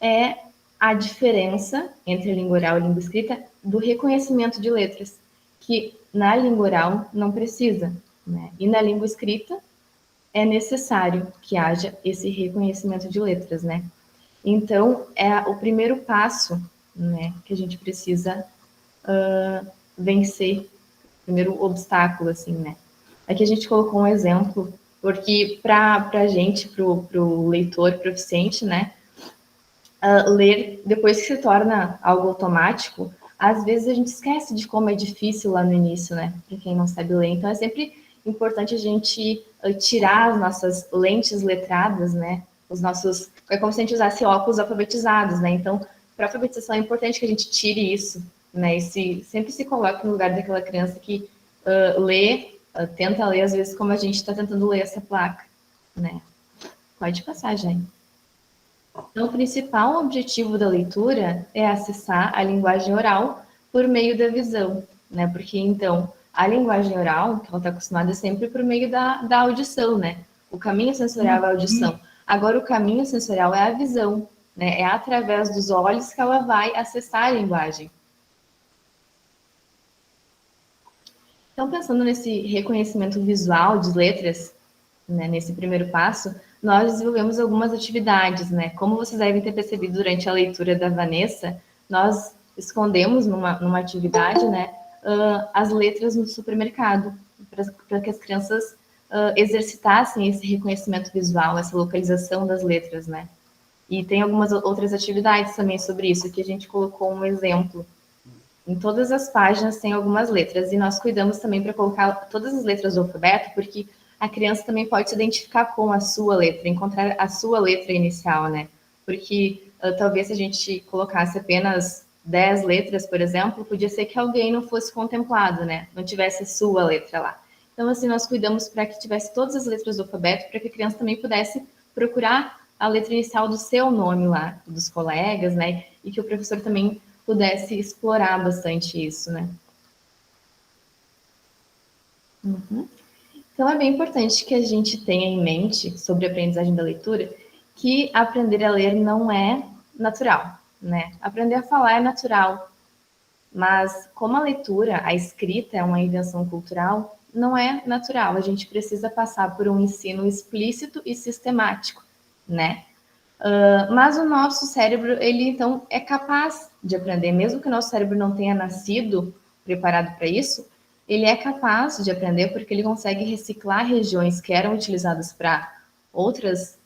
é a diferença entre a língua oral e a língua escrita do reconhecimento de letras, que na língua oral não precisa, né? E na língua escrita é necessário que haja esse reconhecimento de letras, né? Então, é o primeiro passo, né, que a gente precisa vencer, o primeiro obstáculo, assim, né? Aqui a gente colocou um exemplo, porque para a gente, para o leitor proficiente, né, ler, depois que se torna algo automático, às vezes a gente esquece de como é difícil lá no início, né? Para quem não sabe ler. Então é sempre importante a gente tirar as nossas lentes letradas, né? Os nossos. É como se a gente usasse óculos alfabetizados, né? Então, para a alfabetização é importante que a gente tire isso, né? E sempre se coloque no lugar daquela criança que lê, tenta ler, às vezes, como a gente está tentando ler essa placa, né? Pode passar, gente. Então, o principal objetivo da leitura é acessar a linguagem oral por meio da visão, né? Porque, então, a linguagem oral, que ela está acostumada, é sempre por meio da audição, né? O caminho sensorial é a audição. Agora, o caminho sensorial é a visão, né? É através dos olhos que ela vai acessar a linguagem. Então, pensando nesse reconhecimento visual de letras, né, nesse primeiro passo, nós desenvolvemos algumas atividades, né? Como vocês devem ter percebido durante a leitura da Vanessa, nós escondemos numa atividade, né, as letras no supermercado, para que as crianças exercitassem esse reconhecimento visual, essa localização das letras, né? E tem algumas outras atividades também sobre isso, que a gente colocou um exemplo. Em todas as páginas tem algumas letras, e nós cuidamos também para colocar todas as letras do alfabeto, porque a criança também pode se identificar com a sua letra, encontrar a sua letra inicial, né? Porque talvez se a gente colocasse apenas 10 letras, por exemplo, podia ser que alguém não fosse contemplado, né? Não tivesse a sua letra lá. Então, assim, nós cuidamos para que tivesse todas as letras do alfabeto, para que a criança também pudesse procurar a letra inicial do seu nome lá, dos colegas, né? E que o professor também pudesse explorar bastante isso, né? Uhum. Então, é bem importante que a gente tenha em mente, sobre a aprendizagem da leitura, que aprender a ler não é natural, né? Aprender a falar é natural, mas como a leitura, a escrita é uma invenção cultural, não é natural. A gente precisa passar por um ensino explícito e sistemático, né? Mas o nosso cérebro, ele então é capaz de aprender, mesmo que o nosso cérebro não tenha nascido preparado para isso, ele é capaz de aprender porque ele consegue reciclar regiões que eram utilizadas para outras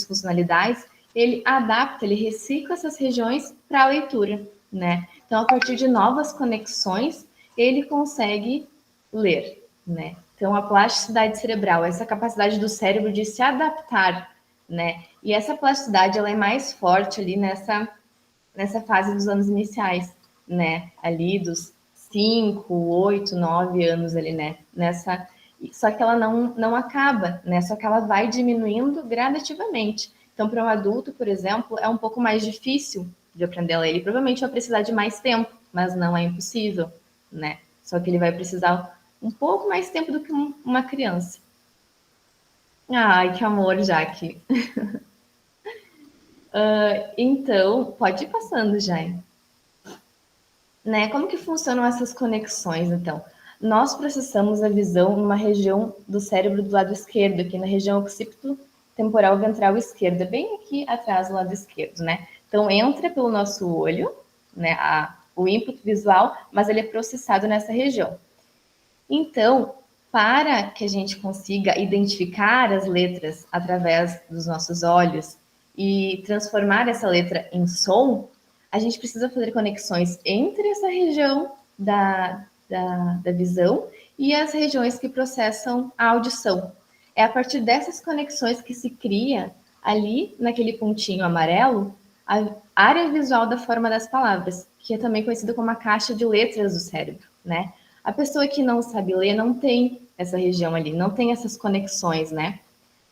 funcionalidades, ele adapta, ele recicla essas regiões para a leitura, né? Então, a partir de novas conexões, ele consegue ler, né? Então, a plasticidade cerebral, essa capacidade do cérebro de se adaptar, né? E essa plasticidade, ela é mais forte ali nessa fase dos anos iniciais, né? Ali dos 5, 8, 9 anos ali, né? Só que ela não acaba, né? Só que ela vai diminuindo gradativamente. Então, para um adulto, por exemplo, é um pouco mais difícil de aprender a ler. Ele provavelmente vai precisar de mais tempo, mas não é impossível, né? Só que ele vai precisar um pouco mais tempo do que uma criança. Ai, que amor, Jaque. Então, pode ir passando, já. Né? Como que funcionam essas conexões, então? Nós processamos a visão numa região do cérebro do lado esquerdo, aqui na região occipito-temporal ventral esquerda, bem aqui atrás do lado esquerdo, né? Então, entra pelo nosso olho, né, o input visual, mas ele é processado nessa região. Então, para que a gente consiga identificar as letras através dos nossos olhos e transformar essa letra em som, a gente precisa fazer conexões entre essa região da visão e as regiões que processam a audição. É a partir dessas conexões que se cria ali, naquele pontinho amarelo, a área visual da forma das palavras, que é também conhecida como a caixa de letras do cérebro, né? A pessoa que não sabe ler não tem essa região ali, não tem essas conexões, né?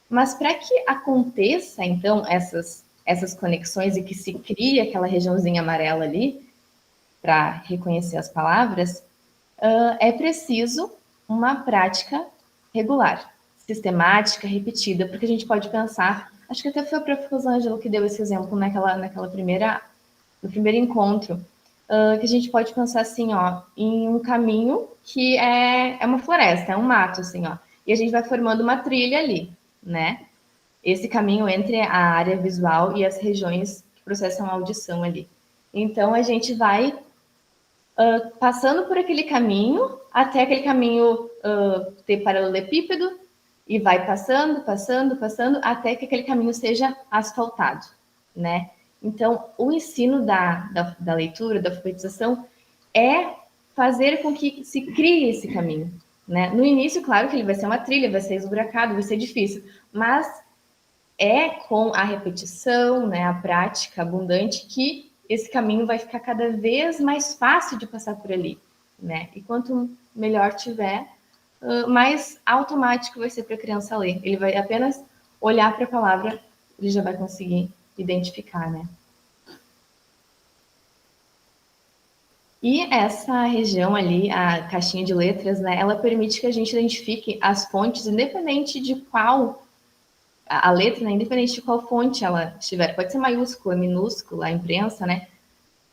Mas para que aconteça, então, essas conexões e que se crie aquela regiãozinha amarela ali, para reconhecer as palavras, é preciso uma prática regular, sistemática, repetida, porque a gente pode pensar, acho que até foi a Prof. Rosângela que deu esse exemplo no primeiro encontro, que a gente pode pensar assim, ó, em um caminho que é uma floresta, é um mato, assim, ó, e a gente vai formando uma trilha ali, né? Esse caminho entre a área visual e as regiões que processam a audição ali. Então, a gente vai passando por aquele caminho, até aquele caminho ter paralelepípedo, e vai passando, passando, passando, até que aquele caminho seja asfaltado, né? Então, o ensino da leitura, da alfabetização, é fazer com que se crie esse caminho, né? No início, claro que ele vai ser uma trilha, vai ser esburacado, vai ser difícil, mas é com a repetição, né, a prática abundante, que esse caminho vai ficar cada vez mais fácil de passar por ali, né? E quanto melhor tiver, mais automático vai ser para a criança ler. Ele vai apenas olhar para a palavra, ele já vai conseguir identificar, né? E essa região ali, a caixinha de letras, né, ela permite que a gente identifique as fontes, independente de qual a letra, né, independente de qual fonte ela estiver, pode ser maiúscula, minúscula, a imprensa, né?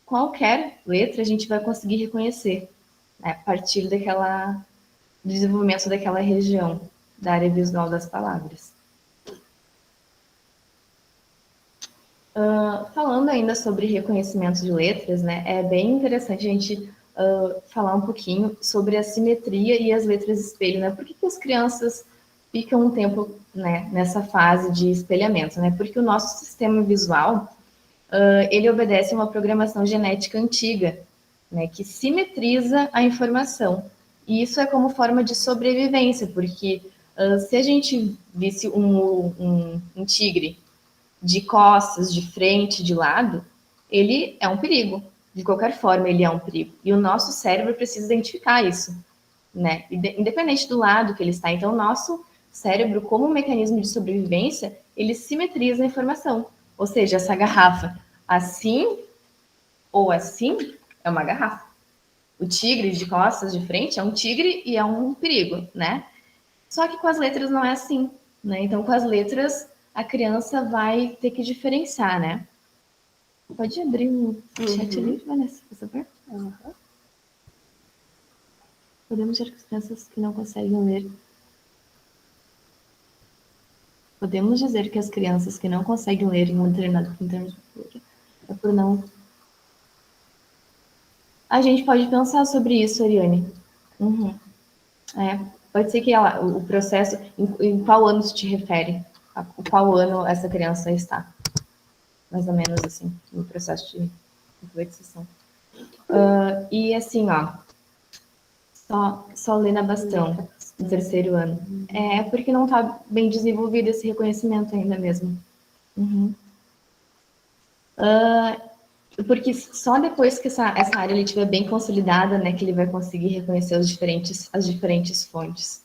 Qualquer letra a gente vai conseguir reconhecer, né, a partir do desenvolvimento daquela região da área visual das palavras. Falando ainda sobre reconhecimento de letras, né, é bem interessante a gente falar um pouquinho sobre a simetria e as letras espelho, né? Por que as crianças ficam um tempo, né, nessa fase de espelhamento, né? Porque o nosso sistema visual, ele obedece a uma programação genética antiga, né, que simetriza a informação. E isso é como forma de sobrevivência, porque se a gente visse um tigre de costas, de frente, de lado, ele é um perigo. De qualquer forma, ele é um perigo. E o nosso cérebro precisa identificar isso, né? Independente do lado que ele está. Então, o nosso cérebro, como um mecanismo de sobrevivência, ele simetriza a informação. Ou seja, essa garrafa assim ou assim é uma garrafa. O tigre de costas, de frente, é um tigre e é um perigo, né? Só que com as letras não é assim, né? Então, com as letras, a criança vai ter que diferenciar, né? Pode abrir o chat ali, Vanessa, por favor? Podemos dizer que as crianças que não conseguem ler. Podemos dizer que as crianças que não conseguem ler em um determinado termo de leitura é por não. A gente pode pensar sobre isso, Ariane. Pode ser que o processo, em qual ano se te refere? A qual ano essa criança está? Mais ou menos assim, no processo de alfabetização. E assim, ó, só Lena Bastão, no terceiro ano. É porque não está bem desenvolvido esse reconhecimento ainda mesmo. Porque só depois que essa área ele estiver bem consolidada, né, que ele vai conseguir reconhecer as diferentes fontes.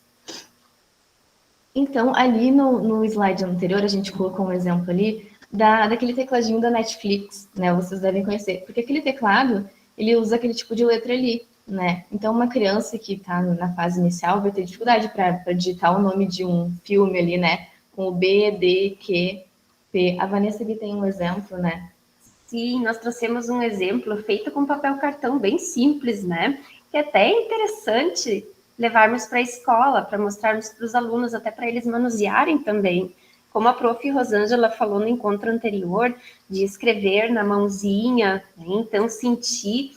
Então, ali no slide anterior, a gente colocou um exemplo ali daquele tecladinho da Netflix, né? Vocês devem conhecer. Porque aquele teclado, ele usa aquele tipo de letra ali, né? Então, uma criança que está na fase inicial vai ter dificuldade para digitar o nome de um filme ali, né? Com o B, D, Q, P. A Vanessa aqui tem um exemplo, né? Sim, nós trouxemos um exemplo feito com papel cartão bem simples, né? Que até é interessante levarmos para a escola, para mostrarmos para os alunos, até para eles manusearem também. Como a prof. Rosângela falou no encontro anterior, de escrever na mãozinha, né? Então sentir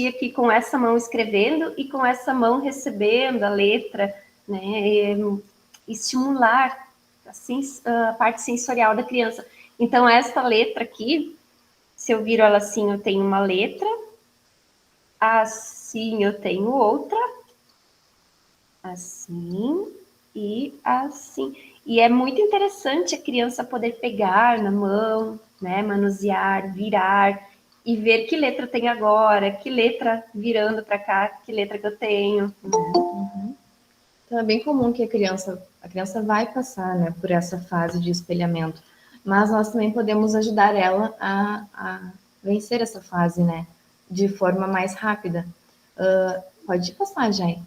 aqui com essa mão escrevendo e com essa mão recebendo a letra, né? Estimular assim, a parte sensorial da criança. Então, esta letra aqui, se eu viro ela assim, eu tenho uma letra, assim eu tenho outra, assim, E assim, e é muito interessante a criança poder pegar na mão, né, manusear, virar e ver que letra tem agora, que letra virando para cá, que letra que eu tenho. Então é bem comum que a criança vai passar, né, por essa fase de espelhamento, mas nós também podemos ajudar ela a vencer essa fase, né, de forma mais rápida. Pode passar, Jai.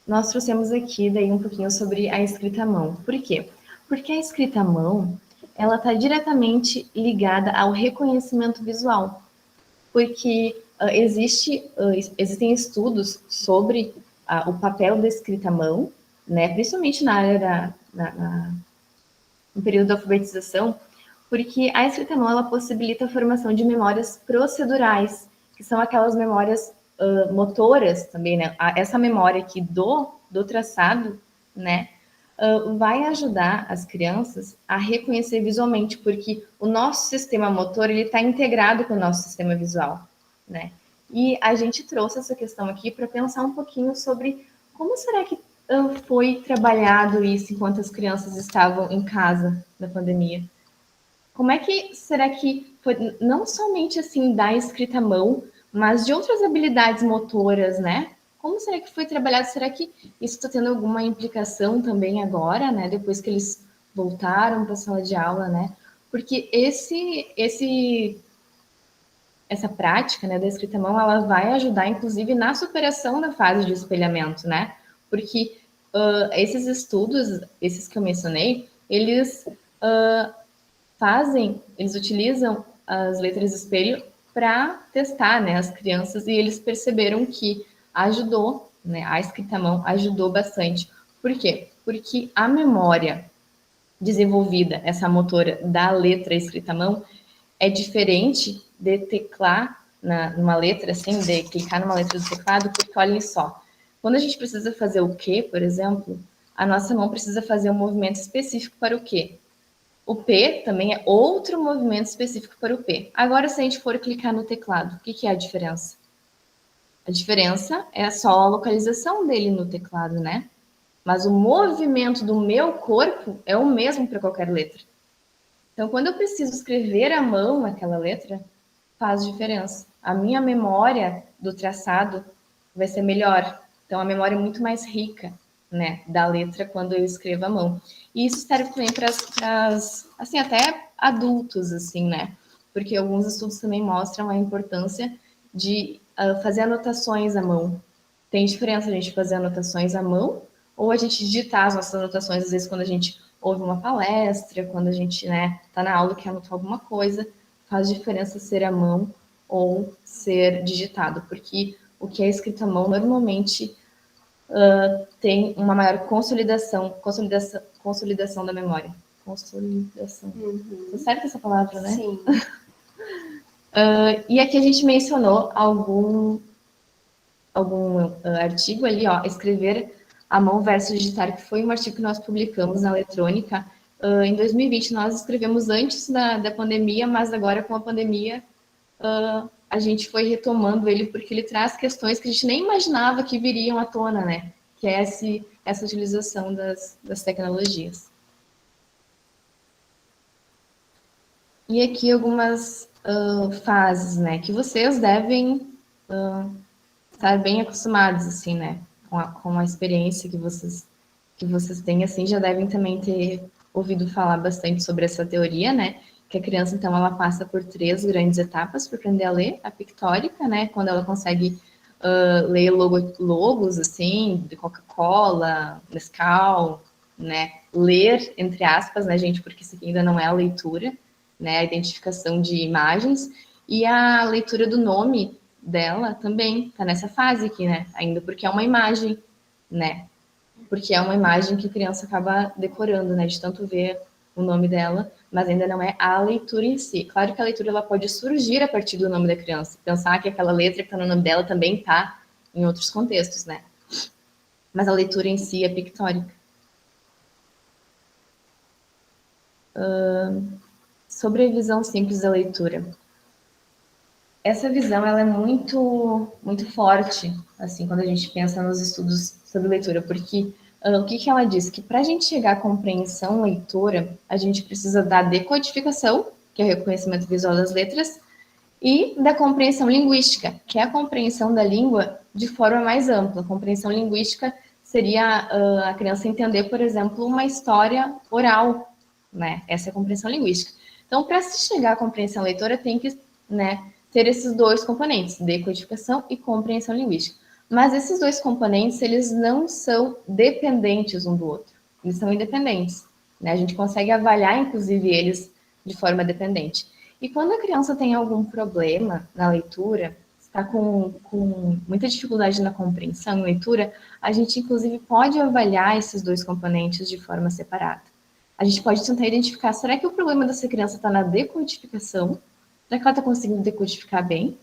Nós trouxemos aqui daí um pouquinho sobre a escrita à mão. Por quê? Porque a escrita à mão, ela está diretamente ligada ao reconhecimento visual, porque existem estudos sobre o papel da escrita à mão, né, principalmente na área no período da alfabetização, porque a escrita à mão ela possibilita a formação de memórias procedurais, que são aquelas memórias motoras também, né? Essa memória aqui do traçado, né, vai ajudar as crianças a reconhecer visualmente, porque o nosso sistema motor ele está integrado com o nosso sistema visual, né? E a gente trouxe essa questão aqui para pensar um pouquinho sobre como será que foi trabalhado isso enquanto as crianças estavam em casa na pandemia. Como é que será que foi não somente assim da escrita à mão, mas de outras habilidades motoras, né? Como será que foi trabalhado? Será que isso está tendo alguma implicação também agora, né? Depois que eles voltaram para a sala de aula, né? Porque essa prática, né, da escrita à mão, ela vai ajudar, inclusive, na superação da fase de espelhamento, né? Porque esses estudos, esses que eu mencionei, eles eles utilizam as letras espelho para testar, né, as crianças, e eles perceberam que ajudou, né, a escrita à mão ajudou bastante. Por quê? Porque a memória desenvolvida, essa motora da letra escrita à mão, é diferente de teclar numa letra, assim, de clicar numa letra do teclado, porque olhem só, quando a gente precisa fazer o Q, por exemplo, a nossa mão precisa fazer um movimento específico para o Q. O P também é outro movimento específico para o P. Agora, se a gente for clicar no teclado, o que é a diferença? A diferença é só a localização dele no teclado, né? Mas o movimento do meu corpo é o mesmo para qualquer letra. Então, quando eu preciso escrever à mão aquela letra, faz diferença. A minha memória do traçado vai ser melhor. Então, a memória é muito mais rica, né, da letra quando eu escrevo à mão. E isso serve também para assim, até adultos, assim, né? Porque alguns estudos também mostram a importância de fazer anotações à mão. Tem diferença a gente fazer anotações à mão ou a gente digitar as nossas anotações, às vezes, quando a gente ouve uma palestra, quando a gente, né, tá na aula e quer anotar alguma coisa, faz diferença ser à mão ou ser digitado, porque o que é escrito à mão normalmente tem uma maior consolidação da memória. Consolidação. Tá certo essa palavra, né? Sim. E aqui a gente mencionou algum artigo ali, ó, escrever à mão versus digitar, que foi um artigo que nós publicamos na Eletrônica. Em 2020, nós escrevemos antes da pandemia, mas agora com a pandemia a gente foi retomando ele porque ele traz questões que a gente nem imaginava que viriam à tona, né? Que é essa utilização das tecnologias. E aqui algumas fases, né? Que vocês devem estar bem acostumados, assim, né? Com a experiência que vocês têm, assim, já devem também ter ouvido falar bastante sobre essa teoria, né? Que a criança, então, ela passa por 3 grandes etapas para aprender a ler. A pictórica, né? Quando ela consegue ler logos, assim, de Coca-Cola, Nescau, né? Ler, entre aspas, né, gente? Porque isso aqui ainda não é a leitura, né? A identificação de imagens. E a leitura do nome dela também tá nessa fase aqui, né? Ainda porque é uma imagem, né? Porque é uma imagem que a criança acaba decorando, né? De tanto ver o nome dela, mas ainda não é a leitura em si. Claro que a leitura ela pode surgir a partir do nome da criança. Pensar que aquela letra que está no nome dela também está em outros contextos, né? Mas a leitura em si é pictórica. Sobre a visão simples da leitura. Essa visão ela é muito, muito forte, assim, quando a gente pensa nos estudos sobre leitura, porque o que que ela diz? Que para a gente chegar à compreensão leitora, a gente precisa da decodificação, que é o reconhecimento visual das letras, e da compreensão linguística, que é a compreensão da língua de forma mais ampla. A compreensão linguística seria a criança entender, por exemplo, uma história oral, né? Essa é a compreensão linguística. Então, para se chegar à compreensão leitora, tem que, né, ter esses dois componentes, decodificação e compreensão linguística. Mas esses dois componentes, eles não são dependentes um do outro. Eles são independentes, né? A gente consegue avaliar, inclusive, eles de forma dependente. E quando a criança tem algum problema na leitura, está com muita dificuldade na compreensão em leitura, a gente, inclusive, pode avaliar esses dois componentes de forma separada. A gente pode tentar identificar, será que o problema dessa criança está na decodificação? Será que ela está conseguindo decodificar bem?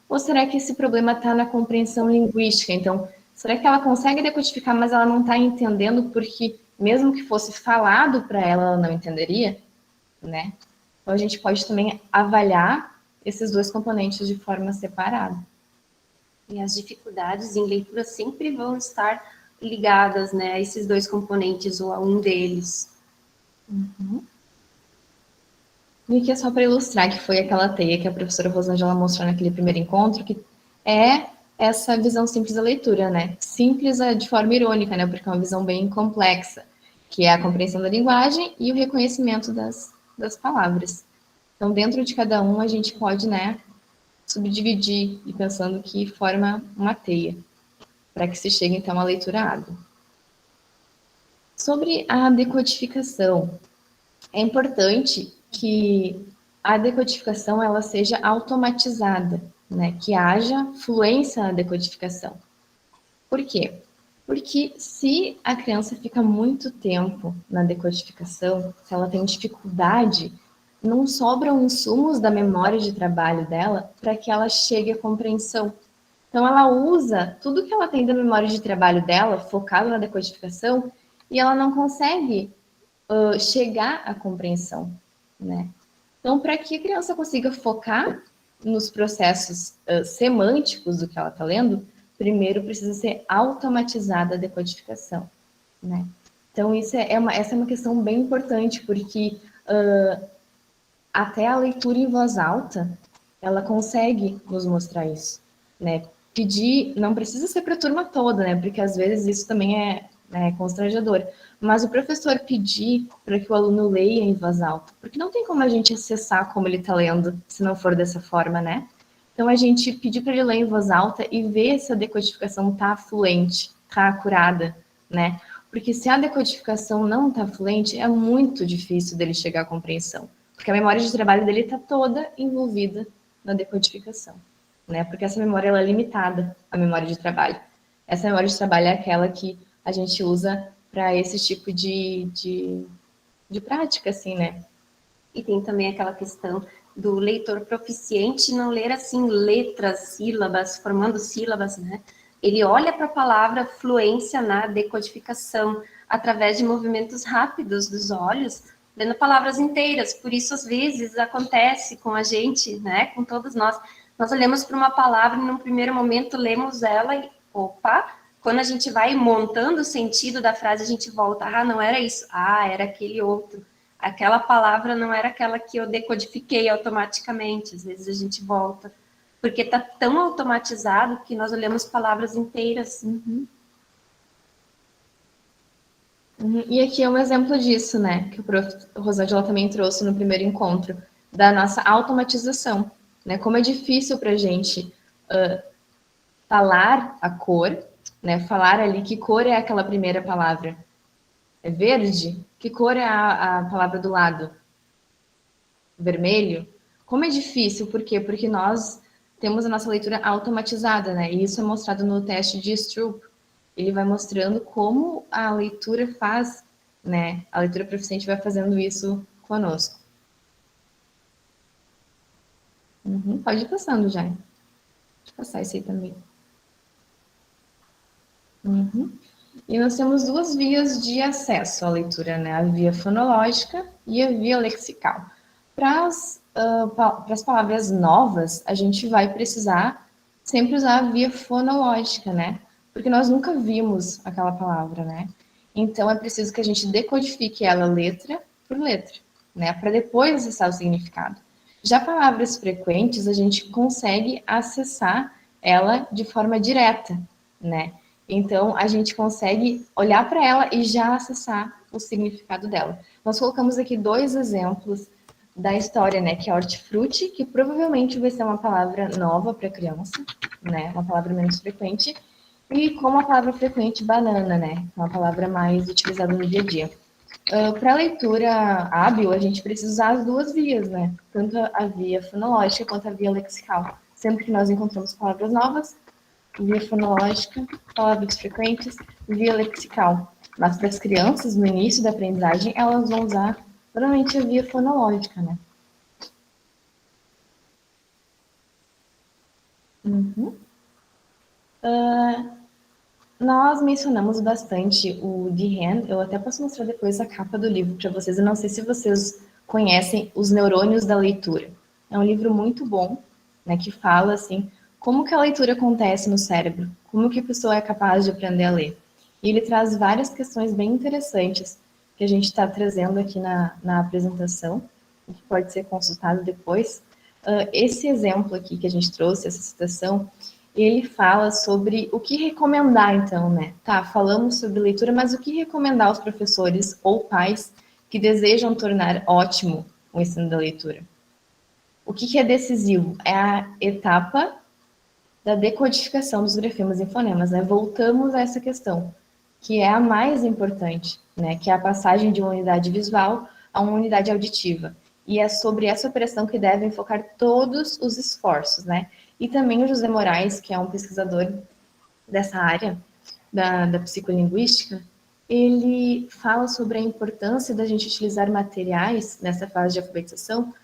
Ou será que esse problema está na compreensão linguística? Então, será que ela consegue decodificar, mas ela não está entendendo porque, mesmo que fosse falado para ela, ela não entenderia? Né? Então, a gente pode também avaliar esses dois componentes de forma separada. E as dificuldades em leitura sempre vão estar ligadas, né, a esses dois componentes ou a um deles. Uhum. E aqui é só para ilustrar que foi aquela teia que a professora Rosângela mostrou naquele primeiro encontro, que é essa visão simples da leitura, né? Simples de forma irônica, né? Porque é uma visão bem complexa, que é a compreensão da linguagem e o reconhecimento das palavras. Então, dentro de cada um, a gente pode, né, subdividir e pensando que forma uma teia, para que se chegue, então, à leitura água. Sobre a decodificação, é importante que a decodificação ela seja automatizada, né? Que haja fluência na decodificação. Por quê? Porque se a criança fica muito tempo na decodificação, se ela tem dificuldade, não sobram insumos da memória de trabalho dela para que ela chegue à compreensão. Então, ela usa tudo que ela tem da memória de trabalho dela, focado na decodificação, e ela não consegue chegar à compreensão, né? Então, para que a criança consiga focar nos processos semânticos do que ela está lendo, primeiro precisa ser automatizada a decodificação, né? Então, essa é uma questão bem importante, porque até a leitura em voz alta, ela consegue nos mostrar isso, né? Pedir, não precisa ser para a turma toda, né? Porque às vezes isso também é constrangedor. Mas o professor pedir para que o aluno leia em voz alta, porque não tem como a gente acessar como ele está lendo, se não for dessa forma, né? Então, a gente pedir para ele ler em voz alta e ver se a decodificação está fluente, está acurada, né? Porque se a decodificação não está fluente, é muito difícil dele chegar à compreensão. Porque a memória de trabalho dele está toda envolvida na decodificação, né? Porque essa memória ela é limitada, a memória de trabalho. Essa memória de trabalho é aquela que a gente usa para esse tipo de prática, assim, né? E tem também aquela questão do leitor proficiente não ler, assim, letras, sílabas, formando sílabas, né? Ele olha para a palavra fluência na decodificação, através de movimentos rápidos dos olhos, lendo palavras inteiras. Por isso, às vezes, acontece com a gente, né? Com todos nós. Nós olhamos para uma palavra e, num primeiro momento, lemos ela e, opa, quando a gente vai montando o sentido da frase, a gente volta, ah, não era isso, ah, era aquele outro. Aquela palavra não era aquela que eu decodifiquei automaticamente, às vezes a gente volta. Porque está tão automatizado que nós olhamos palavras inteiras. Uhum. E aqui é um exemplo disso, né? Que o prof. Rosângela também trouxe no primeiro encontro, da nossa automatização, né? Como é difícil para a gente falar a cor, né? Falar ali que cor é aquela primeira palavra. É verde? Que cor é a palavra do lado? Vermelho? Como é difícil, por quê? Porque nós temos a nossa leitura automatizada, né? E isso é mostrado no teste de Stroop. Ele vai mostrando como a leitura faz, né? A leitura proficiente vai fazendo isso conosco. Pode ir passando já. Deixa eu passar isso aí também. E nós temos duas vias de acesso à leitura, né? A via fonológica e a via lexical. Para as palavras novas, a gente vai precisar sempre usar a via fonológica, né? Porque nós nunca vimos aquela palavra, né? Então, é preciso que a gente decodifique ela letra por letra, né, para depois acessar o significado. Já palavras frequentes, a gente consegue acessar ela de forma direta, né? Então, a gente consegue olhar para ela e já acessar o significado dela. Nós colocamos aqui 2 exemplos da história, né? Que é hortifruti, que provavelmente vai ser uma palavra nova para criança, né? Uma palavra menos frequente. E como a palavra frequente, banana, né? Uma palavra mais utilizada no dia a dia. Para leitura hábil, a gente precisa usar as 2 vias, né? Tanto a via fonológica quanto a via lexical. Sempre que nós encontramos palavras novas, via fonológica, palavras frequentes, via lexical. Mas para as crianças, no início da aprendizagem, elas vão usar provavelmente a via fonológica, né? Uhum. Nós mencionamos bastante o Dehaene, eu até posso mostrar depois a capa do livro para vocês, eu não sei se vocês conhecem Os Neurônios da Leitura. É um livro muito bom, né, que fala, assim, como que a leitura acontece no cérebro, como que a pessoa é capaz de aprender a ler. E ele traz várias questões bem interessantes que a gente está trazendo aqui na apresentação, que pode ser consultado depois. Esse exemplo aqui que a gente trouxe, essa citação, ele fala sobre o que recomendar, então, né? Tá, falamos sobre leitura, mas o que recomendar aos professores ou pais que desejam tornar ótimo o ensino da leitura? O que é decisivo? É a etapa da decodificação dos grafemas e fonemas, né? Voltamos a essa questão, que é a mais importante, né? Que é a passagem de uma unidade visual a uma unidade auditiva. E é sobre essa operação que devem focar todos os esforços, né? E também o José Moraes, que é um pesquisador dessa área da psicolinguística, ele fala sobre a importância da gente utilizar materiais nessa fase de alfabetização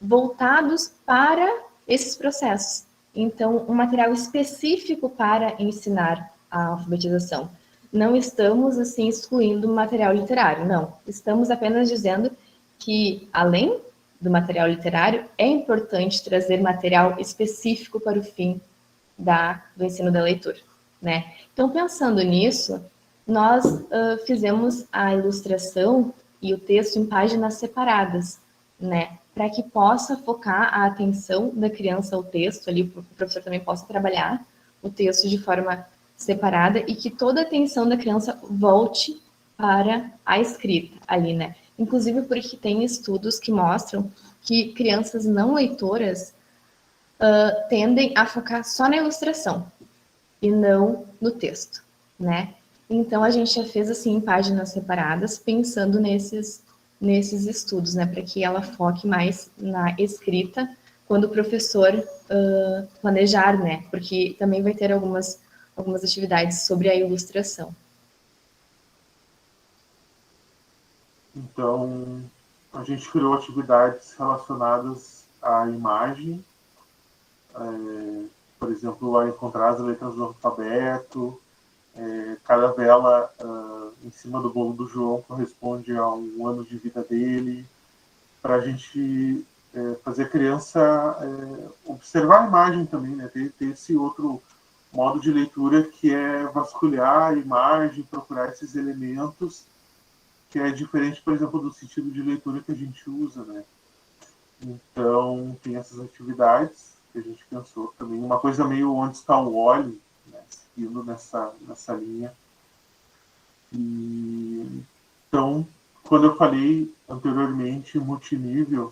voltados para esses processos. Então, um material específico para ensinar a alfabetização. Não estamos, assim, excluindo material literário, não. Estamos apenas dizendo que, além do material literário, é importante trazer material específico para o fim do ensino da leitura, né? Então, pensando nisso, nós fizemos a ilustração e o texto em páginas separadas, né? Para que possa focar a atenção da criança ao texto, ali o professor também possa trabalhar o texto de forma separada e que toda a atenção da criança volte para a escrita ali, né? Inclusive porque tem estudos que mostram que crianças não leitoras tendem a focar só na ilustração e não no texto, né? Então a gente já fez assim em páginas separadas, pensando nesses estudos, né, para que ela foque mais na escrita quando o professor planejar, né? Porque também vai ter algumas atividades sobre a ilustração. Então, a gente criou atividades relacionadas à imagem, por exemplo, a encontrar as letras do alfabeto, cada vela em cima do bolo do João corresponde a um ano de vida dele, para a gente fazer a criança observar a imagem também, né? Ter esse outro modo de leitura que é vasculhar a imagem, procurar esses elementos, que é diferente, por exemplo, do sentido de leitura que a gente usa, né? Então, tem essas atividades que a gente pensou também. Uma coisa meio onde está o Wall-E, né? Seguindo nessa linha. E, então, quando eu falei anteriormente multinível,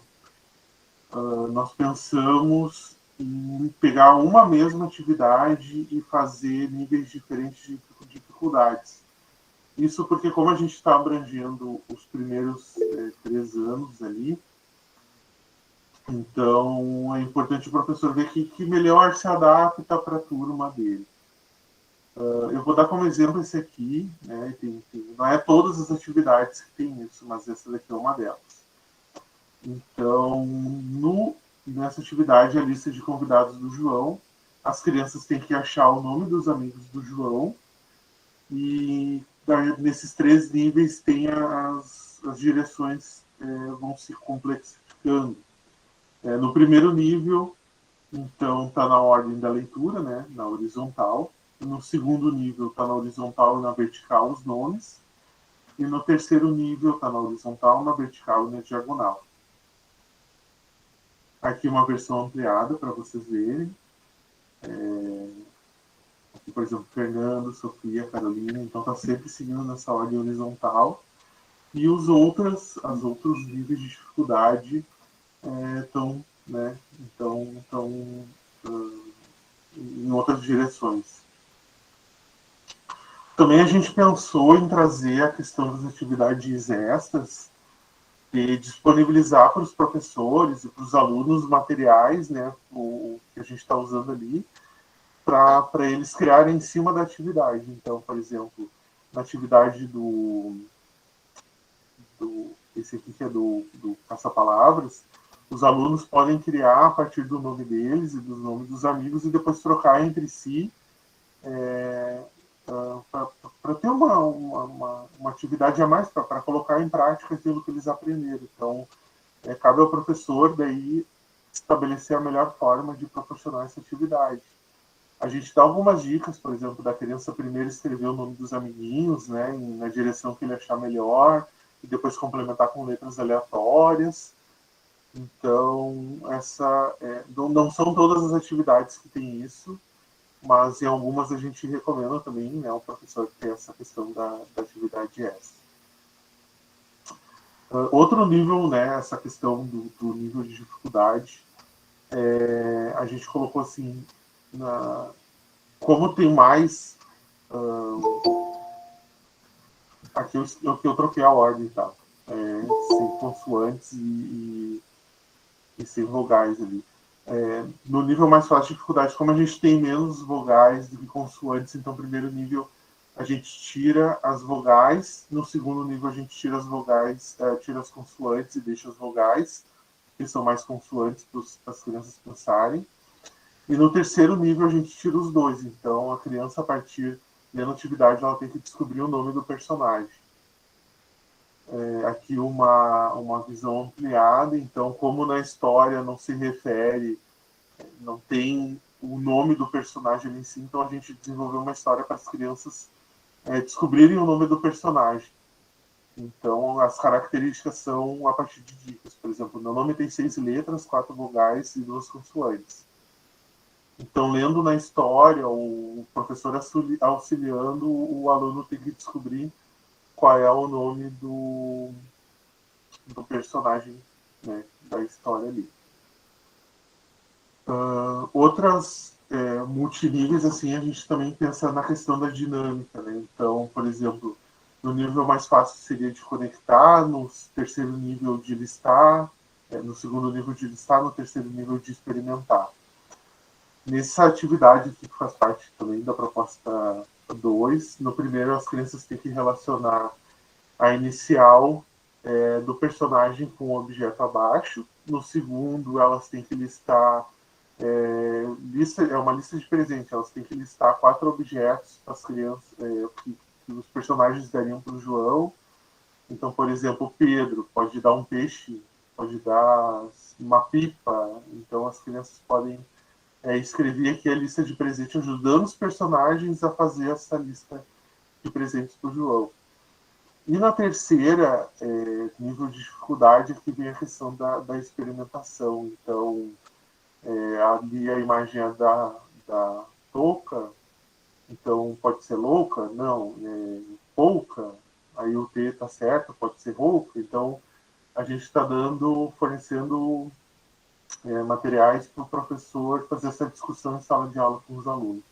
nós pensamos em pegar uma mesma atividade e fazer níveis diferentes de dificuldades. Isso porque, como a gente está abrangendo os primeiros 3 anos ali, então é importante o professor ver que melhor se adapta para a turma dele. Eu vou dar como exemplo esse aqui, né? Não é todas as atividades que tem isso, mas essa daqui é uma delas. Então, nessa atividade, a lista de convidados do João, as crianças têm que achar o nome dos amigos do João e nesses 3 níveis tem as direções vão se complexificando. No primeiro nível, então, está na ordem da leitura, né, na horizontal. No segundo nível, está na horizontal e na vertical os nomes. E no terceiro nível está na horizontal, na vertical e na diagonal. Aqui uma versão ampliada para vocês verem. Aqui, por exemplo, Fernando, Sofia, Carolina, então está sempre seguindo nessa ordem horizontal. E os outros níveis de dificuldade estão, né, em outras direções. Também a gente pensou em trazer a questão das atividades extras e disponibilizar para os professores e para os alunos materiais, né, o que a gente está usando ali, para eles criarem em cima da atividade. Então, por exemplo, na atividade esse aqui que é do caça-palavras, os alunos podem criar a partir do nome deles e dos nomes dos amigos e depois trocar entre si para ter uma atividade a mais, para colocar em prática aquilo que eles aprenderam. Então, cabe ao professor daí estabelecer a melhor forma de proporcionar essa atividade. A gente dá algumas dicas, por exemplo, da criança primeiro escrever o nome dos amiguinhos, né, na direção que ele achar melhor, e depois complementar com letras aleatórias. Então, não são todas as atividades que têm isso, mas em algumas a gente recomenda também, né, o professor ter essa questão da atividade extra. Outro nível, né, essa questão do nível de dificuldade, a gente colocou assim, como tem mais... aqui eu troquei a ordem, tá? Sem consoantes e sem vogais ali. No nível mais fácil de dificuldade, como a gente tem menos vogais do que consoantes, então no primeiro nível a gente tira as vogais, no segundo nível a gente tira as vogais, tira as consoantes e deixa as vogais, que são mais consoantes para as crianças pensarem. E no terceiro nível a gente tira os dois, então a criança, a partir da atividade, ela tem que descobrir o nome do personagem. Aqui uma visão ampliada, então como na história não se refere, não tem o nome do personagem em si, então a gente desenvolveu uma história para as crianças descobrirem o nome do personagem. Então as características são a partir de dicas. Por exemplo, meu nome tem 6 letras, 4 vogais e 2 consoantes. Então, lendo na história, o professor auxiliando, o aluno tem que descobrir qual é o nome do personagem, né, da história ali. Outras multiníveis, assim, a gente também pensa na questão da dinâmica, né? Então, por exemplo, no nível mais fácil seria de conectar, no terceiro nível de listar, no segundo nível de listar, no terceiro nível de experimentar. Nessa atividade aqui, que faz parte também da proposta 2, no primeiro as crianças têm que relacionar a inicial do personagem com o objeto abaixo. No segundo, elas têm que listar uma lista de presente. Elas têm que listar 4 objetos para as crianças que os personagens dariam para o João. Então, por exemplo, o Pedro pode dar um peixe, pode dar uma pipa. Então, as crianças podem escrever aqui a lista de presentes, ajudando os personagens a fazer essa lista de presentes para o João. E na terceira, nível de dificuldade, aqui vem a questão da experimentação. Então, ali a imagem é da touca, então pode ser louca? Não. Pouca? Aí o T está certo, pode ser rouca. Então, a gente está fornecendo materiais para o professor fazer essa discussão em sala de aula com os alunos.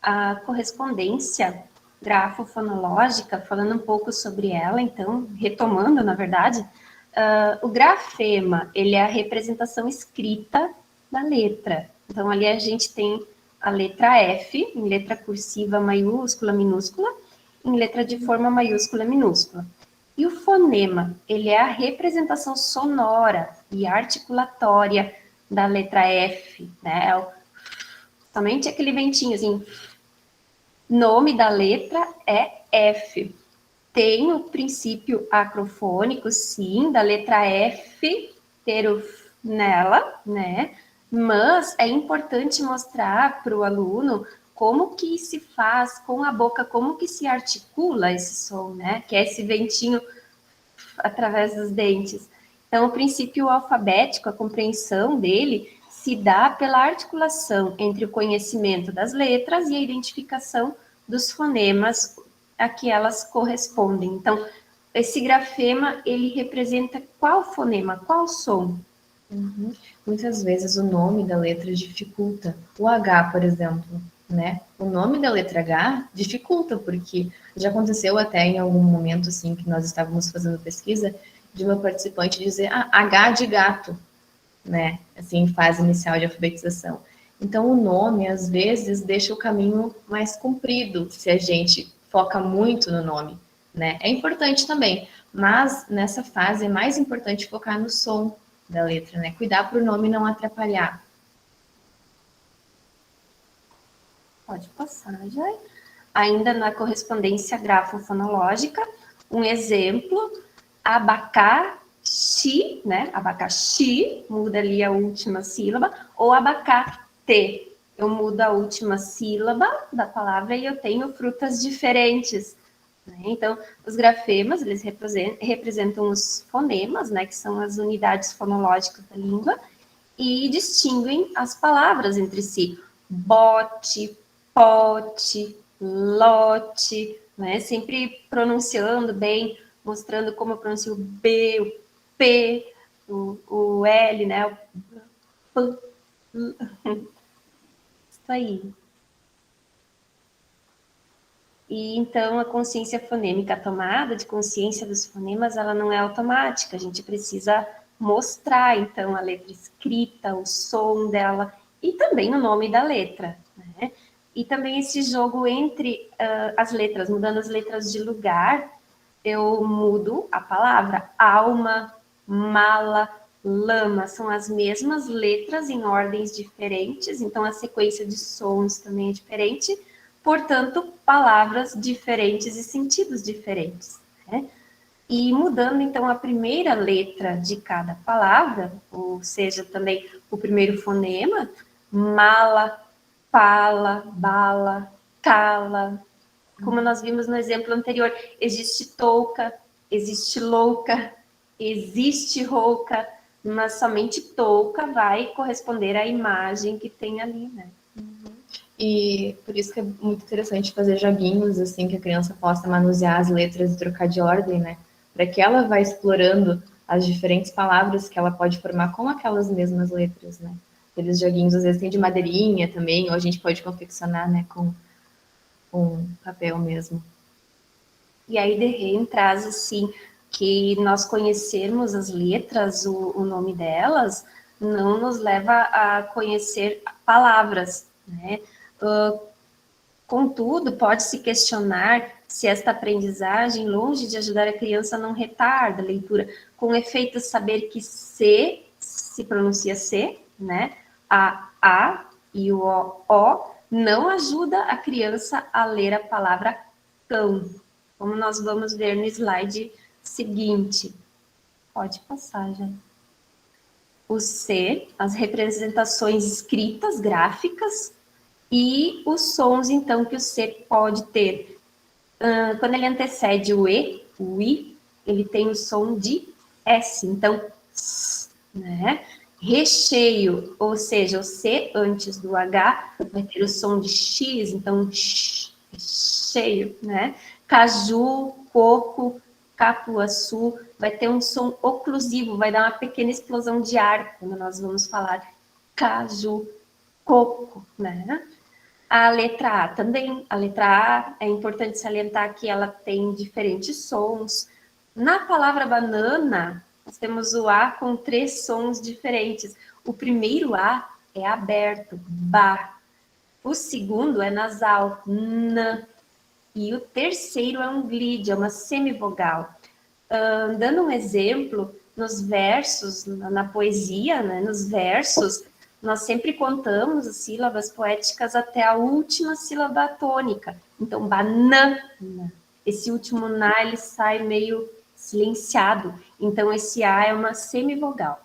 A correspondência grafofonológica, falando um pouco sobre ela, então, retomando, na verdade, o grafema, ele é a representação escrita da letra. Então, ali a gente tem a letra F, em letra cursiva maiúscula, minúscula, em letra de forma maiúscula, minúscula. E o fonema, ele é a representação sonora e articulatória da letra F, né? Somente aquele ventinho, assim, nome da letra é F. Tem o princípio acrofônico, sim, da letra F, ter o F nela, né? Mas é importante mostrar para o aluno como que se faz com a boca, como que se articula esse som, né? Que é esse ventinho através dos dentes. Então, o princípio alfabético, a compreensão dele, se dá pela articulação entre o conhecimento das letras e a identificação dos fonemas a que elas correspondem. Então, esse grafema, ele representa qual fonema, qual som? Uhum. Muitas vezes o nome da letra dificulta. O H, por exemplo, né? O nome da letra H dificulta, porque já aconteceu até em algum momento, assim, que nós estávamos fazendo pesquisa, de uma participante dizer, H de gato, né? Assim, em fase inicial de alfabetização. Então, o nome, às vezes, deixa o caminho mais comprido, se a gente foca muito no nome, né? É importante também, mas nessa fase é mais importante focar no som da letra, né? Cuidar para o nome não atrapalhar. Pode passar, já. Ainda na correspondência grafofonológica, um exemplo, abacaxi, né? Abacaxi, muda ali a última sílaba, ou abacate, eu mudo a última sílaba da palavra e eu tenho frutas diferentes. Né? Então, os grafemas, eles representam os fonemas, né? Que são as unidades fonológicas da língua, e distinguem as palavras entre si. Bote, pote, lote, né? Sempre pronunciando bem, mostrando como eu pronuncio o B, o P, o L, né? O P. Isso aí. E então a consciência fonêmica, a tomada de consciência dos fonemas, ela não é automática, a gente precisa mostrar então a letra escrita, o som dela e também o nome da letra, né? E também esse jogo entre as letras, mudando as letras de lugar, eu mudo a palavra alma, mala, lama, são as mesmas letras em ordens diferentes, então a sequência de sons também é diferente, portanto, palavras diferentes e sentidos diferentes, né? E mudando, então, a primeira letra de cada palavra, ou seja, também o primeiro fonema, mala, pala, bala, cala. Como nós vimos no exemplo anterior, existe touca, existe louca, existe rouca, mas somente touca vai corresponder à imagem que tem ali, né? E por isso que é muito interessante fazer joguinhos, assim, que a criança possa manusear as letras e trocar de ordem, né? Para que ela vá explorando as diferentes palavras que ela pode formar com aquelas mesmas letras, né? Aqueles joguinhos, às vezes, tem de madeirinha também, ou a gente pode confeccionar, né, com papel mesmo. E aí, Derrame traz, assim, que nós conhecermos as letras, o nome delas, não nos leva a conhecer palavras, né? Contudo, pode-se questionar se esta aprendizagem, longe de ajudar a criança, não retarda a leitura, com efeito saber que C se pronuncia C, né? A e o O não ajuda a criança a ler a palavra cão, como nós vamos ver no slide seguinte. Pode passar, já. O C, as representações escritas, gráficas, e os sons, então, que o C pode ter. Quando ele antecede o E, o I, ele tem o som de S, então, S, né? Recheio, ou seja, o C antes do H vai ter o som de X, então, X, recheio, né? Caju, coco, capuaçu, vai ter um som oclusivo, vai dar uma pequena explosão de ar, quando nós vamos falar caju, coco, né? A letra A também, a letra A é importante salientar que ela tem diferentes sons. Na palavra banana, nós temos o A com 3 sons diferentes. O primeiro A é aberto, ba. O segundo é nasal, n. E o terceiro é um glide, é uma semivogal. Dando um exemplo, nos versos, na poesia, né, nos versos, nós sempre contamos as sílabas poéticas até a última sílaba tônica. Então, banana. Esse último na, ele sai meio silenciado. Então, esse A é uma semivogal.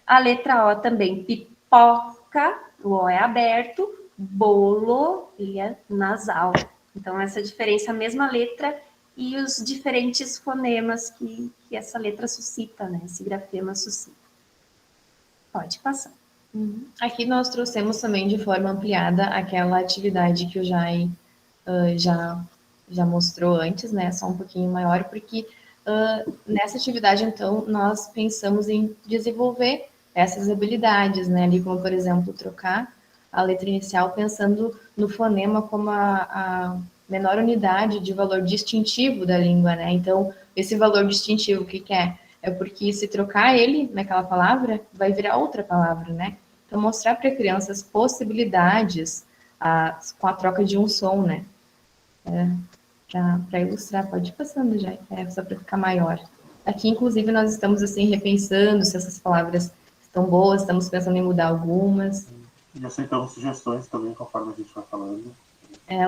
A letra O também, pipoca, o O é aberto, bolo, ele é nasal. Então, essa diferença, a mesma letra e os diferentes fonemas que essa letra suscita, né? Esse grafema suscita. Pode passar. Aqui nós trouxemos também de forma ampliada aquela atividade que o Jai já mostrou antes, né? Só um pouquinho maior, porque nessa atividade, então, nós pensamos em desenvolver essas habilidades, né? Ali, como, por exemplo, trocar a letra inicial pensando no fonema como a menor unidade de valor distintivo da língua, né? Então, esse valor distintivo, o que que é? É porque se trocar ele naquela palavra, vai virar outra palavra, né? Então, mostrar para crianças possibilidades com a troca de um som, né? Para ilustrar, pode ir passando já, só para ficar maior. Aqui, inclusive, nós estamos assim repensando se essas palavras estão boas, estamos pensando em mudar algumas. E aceitamos sugestões também, conforme a gente vai falando.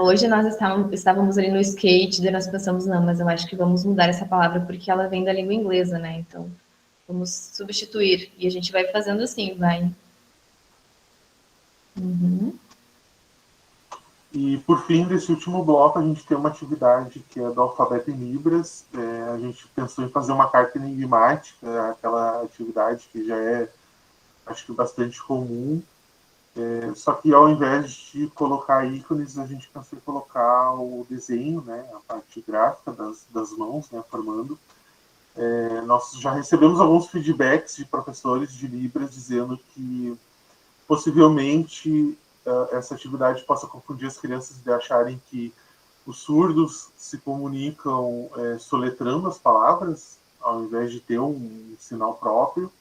Hoje nós estávamos ali no skate, daí nós pensamos, não, mas eu acho que vamos mudar essa palavra porque ela vem da língua inglesa, né? Então, vamos substituir. E a gente vai fazendo assim, vai. E, por fim, desse último bloco, a gente tem uma atividade que é do alfabeto em Libras. A gente pensou em fazer uma carta enigmática, aquela atividade que já é, acho que, bastante comum. Só que, ao invés de colocar ícones, a gente pensou em colocar o desenho, né, a parte gráfica das mãos, né, formando. Nós já recebemos alguns feedbacks de professores de Libras dizendo que, possivelmente, essa atividade possa confundir as crianças de acharem que os surdos se comunicam soletrando as palavras, ao invés de ter um sinal próprio.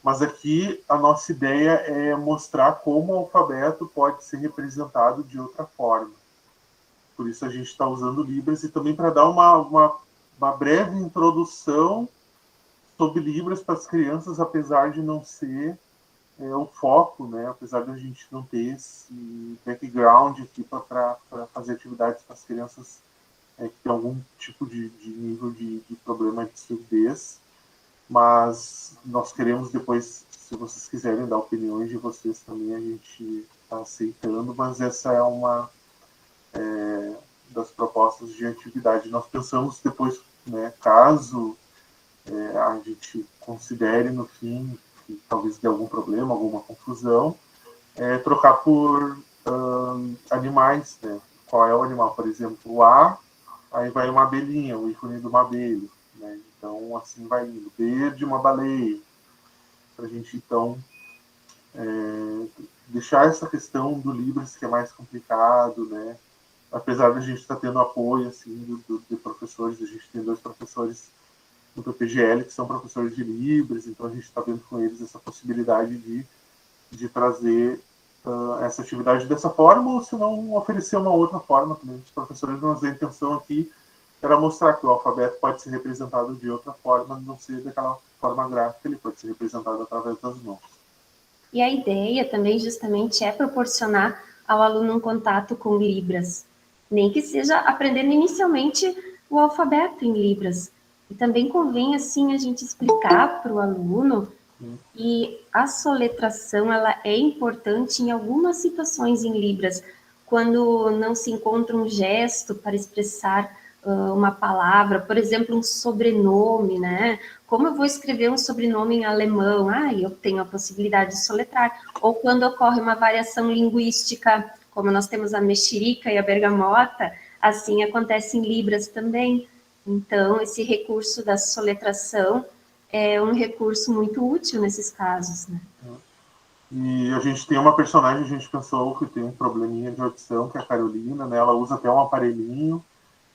Mas aqui a nossa ideia é mostrar como o alfabeto pode ser representado de outra forma. Por isso a gente está usando Libras, e também para dar uma breve introdução sobre Libras para as crianças, apesar de não ser o foco, né? Apesar de a gente não ter esse background aqui para fazer atividades para as crianças que têm algum tipo de nível de problema de surdez. Mas nós queremos depois, se vocês quiserem dar opiniões de vocês também, a gente está aceitando, mas essa é uma das propostas de atividade. Nós pensamos depois, né, caso a gente considere no fim que talvez dê algum problema, alguma confusão, trocar por animais, né? Qual é o animal? Por exemplo, o A, aí vai uma abelhinha, o ícone de uma abelha, né? Então, assim vai indo. B de uma baleia. Para a gente, então, deixar essa questão do Libras, que é mais complicado, né? Apesar de a gente estar tendo apoio, assim, de professores, a gente tem 2 professores no PPGL que são professores de Libras, então a gente está vendo com eles essa possibilidade de trazer essa atividade dessa forma, ou se não, oferecer uma outra forma também. Os professores, nossa intenção aqui era mostrar que o alfabeto pode ser representado de outra forma, não ser daquela forma gráfica, ele pode ser representado através das mãos. E a ideia também justamente é proporcionar ao aluno um contato com Libras, nem que seja aprendendo inicialmente o alfabeto em Libras. E também convém, assim, a gente explicar para o aluno que a soletração ela é importante em algumas situações em Libras, quando não se encontra um gesto para expressar uma palavra, por exemplo, um sobrenome, né? Como eu vou escrever um sobrenome em alemão? Eu tenho a possibilidade de soletrar. Ou quando ocorre uma variação linguística, como nós temos a mexerica e a bergamota, assim acontece em Libras também. Então, esse recurso da soletração é um recurso muito útil nesses casos, né? E a gente tem uma personagem, a gente pensou que tem um probleminha de audição, que é a Carolina, né? Ela usa até um aparelhinho,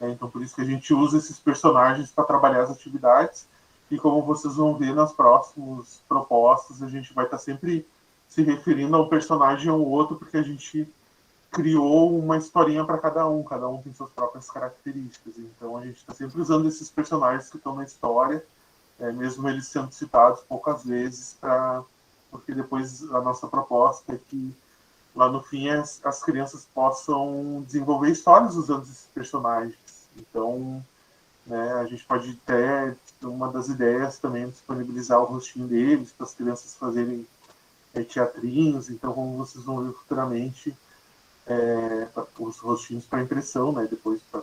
então por isso que a gente usa esses personagens para trabalhar as atividades. E como vocês vão ver nas próximas propostas, a gente vai estar sempre se referindo a um personagem ou outro, porque a gente criou uma historinha para cada um tem suas próprias características. Então a gente está sempre usando esses personagens que estão na história, mesmo eles sendo citados poucas vezes, porque depois a nossa proposta é que lá no fim as crianças possam desenvolver histórias usando esses personagens. Então, né, a gente pode ter uma das ideias também disponibilizar o rostinho deles para as crianças fazerem teatrinhos. Então, como vocês vão ver futuramente, os rostinhos para impressão, né? Depois para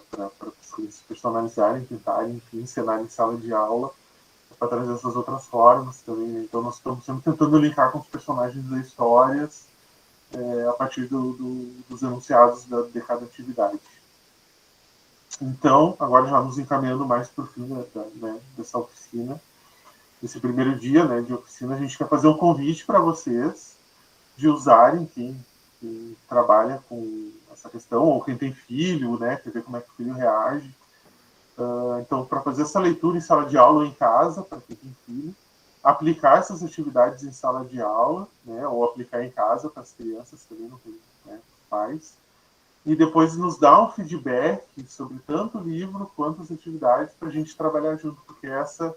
as crianças personalizarem, tentarem, enfim, encenar em sala de aula, para trazer essas outras formas também. Né? Então, nós estamos sempre tentando linkar com os personagens das histórias a partir dos enunciados de cada atividade. Então, agora já nos encaminhando mais para o fim né, dessa oficina, desse primeiro dia, né, de oficina, a gente quer fazer um convite para vocês de usarem, quem trabalha com essa questão, ou quem tem filho, né, quer ver como é que o filho reage. Então, para fazer essa leitura em sala de aula ou em casa, para quem tem filho, aplicar essas atividades em sala de aula, né, ou aplicar em casa para as crianças também, não tem, né, pais, e depois nos dar um feedback sobre tanto o livro quanto as atividades para a gente trabalhar junto, porque essa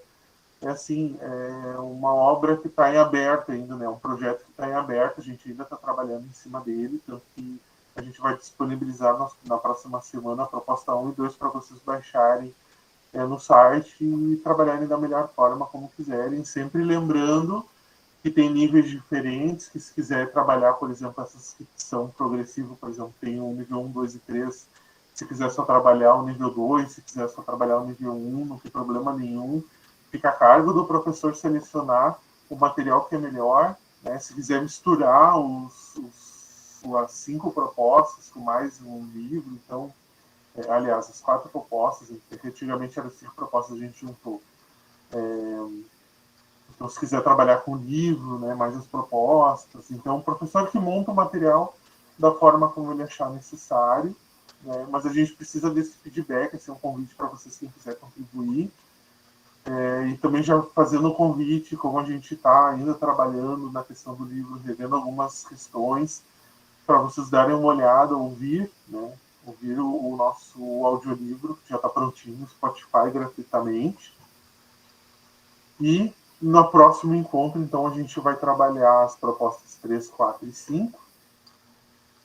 assim, é uma obra que está em aberto ainda, né? Um projeto que está em aberto, a gente ainda está trabalhando em cima dele, tanto que a gente vai disponibilizar na próxima semana a proposta 1 e 2 para vocês baixarem no site e trabalharem da melhor forma como quiserem, sempre lembrando que tem níveis diferentes, que se quiser trabalhar, por exemplo, essas que são progressivas, por exemplo, tem o nível 1, 2 e 3, se quiser só trabalhar o nível 2, se quiser só trabalhar o nível 1, não tem problema nenhum, fica a cargo do professor selecionar o material que é melhor, né? Se quiser misturar as 5 propostas com mais um livro, então, aliás, as 4 propostas, porque antigamente eram 5 propostas, a gente juntou. Então, se quiser trabalhar com livro, né, mais as propostas, então o professor que monta o material da forma como ele achar necessário, né, mas a gente precisa desse feedback, esse é um convite para vocês quem quiser contribuir, e também já fazendo o convite, como a gente está ainda trabalhando na questão do livro, revendo algumas questões, para vocês darem uma olhada, ouvir, né, ouvir o nosso audiolivro, que já está prontinho no Spotify gratuitamente. E no próximo encontro, então, a gente vai trabalhar as propostas 3, 4 e 5,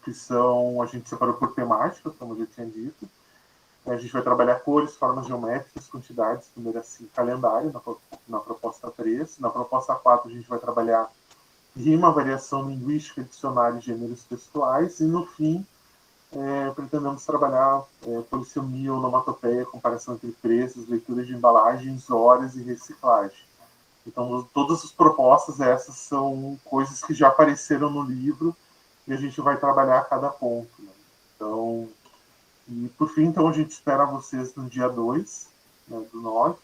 que são, a gente separou por temática, como eu já tinha dito. A gente vai trabalhar cores, formas geométricas, quantidades, número assim, calendário, na proposta 3. Na proposta 4, a gente vai trabalhar rima, variação linguística, dicionário e gêneros textuais. E, no fim, pretendemos trabalhar polissemia, onomatopeia, comparação entre preços, leitura de embalagens, horas e reciclagem. Então, todas as propostas, essas são coisas que já apareceram no livro e a gente vai trabalhar a cada ponto. Né? Então, e por fim, então, a gente espera vocês no dia 2, né, do 9,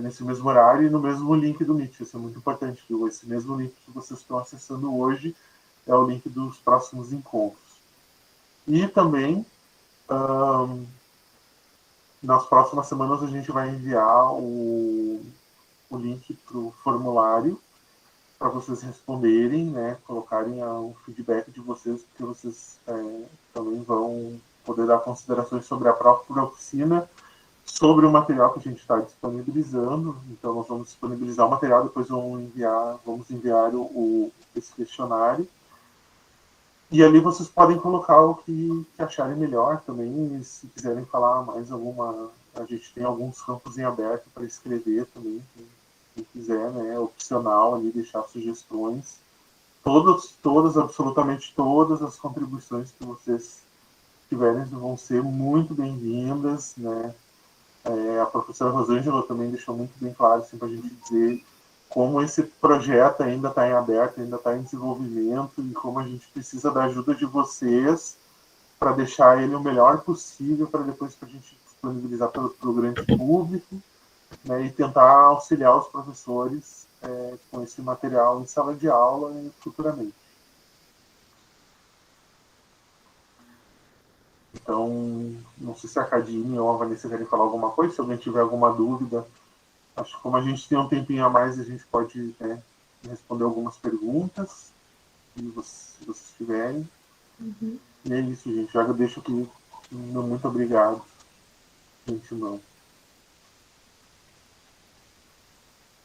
nesse mesmo horário e no mesmo link do Meet. Isso é muito importante, viu? Esse mesmo link que vocês estão acessando hoje é o link dos próximos encontros. E também, nas próximas semanas, a gente vai enviar o link para o formulário para vocês responderem, né, colocarem o feedback de vocês, porque vocês também vão poder dar considerações sobre a própria oficina, sobre o material que a gente está disponibilizando. Então, nós vamos disponibilizar o material, depois vamos enviar esse questionário. E ali vocês podem colocar o que acharem melhor também, e se quiserem falar mais alguma... A gente tem alguns campos em aberto para escrever também, quem quiser, né, é opcional ali deixar sugestões. Absolutamente todas as contribuições que vocês tiverem vão ser muito bem-vindas, né? A professora Rosângela também deixou muito bem claro assim, para a gente dizer como esse projeto ainda está em aberto, ainda está em desenvolvimento e como a gente precisa da ajuda de vocês para deixar ele o melhor possível para depois a gente disponibilizar para o grande público, né, e tentar auxiliar os professores com esse material em sala de aula e futuramente. Então, não sei se a Cadine ou a Vanessa querem falar alguma coisa, se alguém tiver alguma dúvida. Acho que como a gente tem um tempinho a mais, a gente pode responder algumas perguntas, se vocês tiverem. Uhum. E é isso, gente. Já deixo aqui muito obrigado. Gente, não.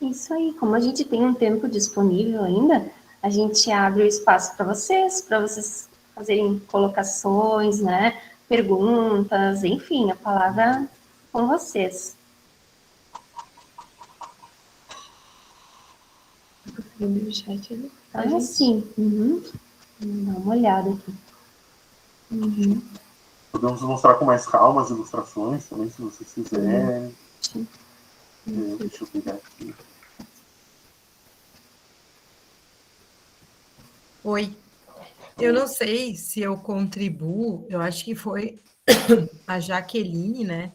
Isso aí, como a gente tem um tempo disponível ainda, a gente abre o espaço para vocês fazerem colocações, né, perguntas, enfim, a palavra com vocês. Conseguindo o chat ali? Ah, sim. Uhum. Vamos dar uma olhada aqui. Podemos mostrar com mais calma as ilustrações também, se vocês quiserem. Deixa eu pegar aqui. Oi. Eu não sei se eu contribuo, eu acho que foi a Jaqueline, né,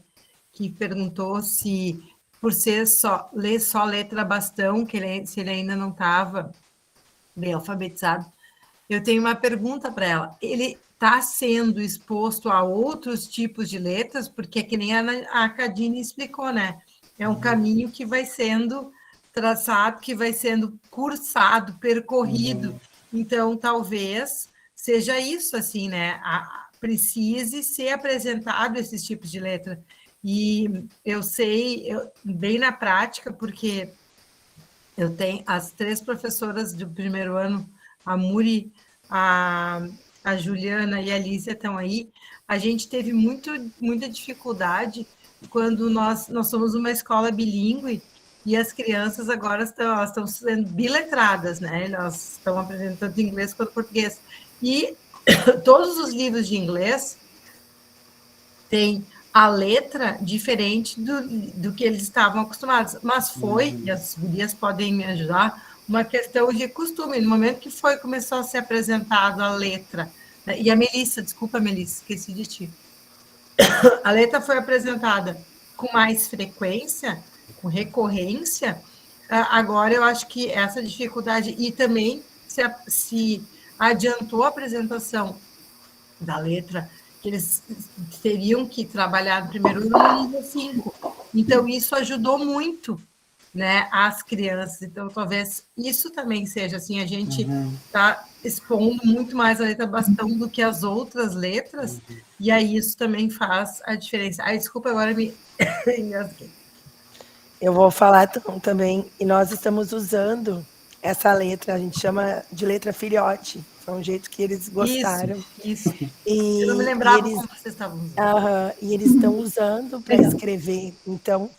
que perguntou se, por ser ler só letra bastão, se ele ainda não estava bem alfabetizado. Eu tenho uma pergunta para ela. Ele está sendo exposto a outros tipos de letras, porque é que nem a Cadine explicou, né? É um caminho que vai sendo traçado, que vai sendo cursado, percorrido. Então, talvez seja isso, assim, né? Precise ser apresentado esses tipos de letra. E eu sei, bem na prática, porque eu tenho as 3 professoras do primeiro ano, a Muri, a Juliana e a Lícia estão aí. A gente teve muita dificuldade quando nós somos uma escola bilíngue e as crianças agora estão sendo biletradas, né? Elas estão aprendendo tanto inglês quanto português. E todos os livros de inglês têm a letra diferente do que eles estavam acostumados. Mas foi, e as gurias podem me ajudar, uma questão de costume. No momento que começou a ser apresentado a letra, né? E a Melissa, desculpa, Melissa, esqueci de ti. A letra foi apresentada com mais frequência, com recorrência. Agora, eu acho que essa dificuldade, e também se adiantou a apresentação da letra, que eles teriam que trabalhar no primeiro ano no nível 5. Então, isso ajudou muito, né, as crianças. Então, talvez isso também seja assim, a gente está expondo muito mais a letra bastão do que as outras letras, e aí isso também faz a diferença. Ai, desculpa, agora me engasguei. Eu vou falar também, e nós estamos usando essa letra, a gente chama de letra filhote, foi um jeito que eles gostaram. Isso. E, eu não me lembrava eles, como vocês estavam usando. E eles estão usando para escrever, então,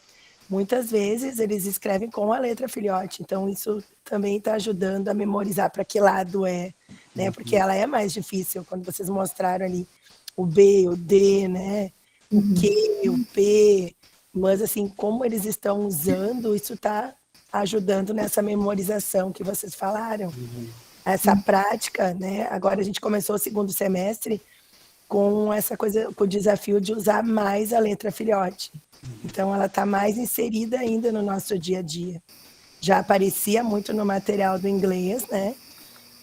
muitas vezes eles escrevem com a letra filhote, então isso também está ajudando a memorizar para que lado é, né? Porque ela é mais difícil, quando vocês mostraram ali o B, o D, né? O Q, o P, mas assim, como eles estão usando, isso está ajudando nessa memorização que vocês falaram. Essa prática, né? Agora a gente começou o segundo semestre com essa coisa, com o desafio de usar mais a letra filhote. Então, ela está mais inserida ainda no nosso dia a dia. Já aparecia muito no material do inglês, né?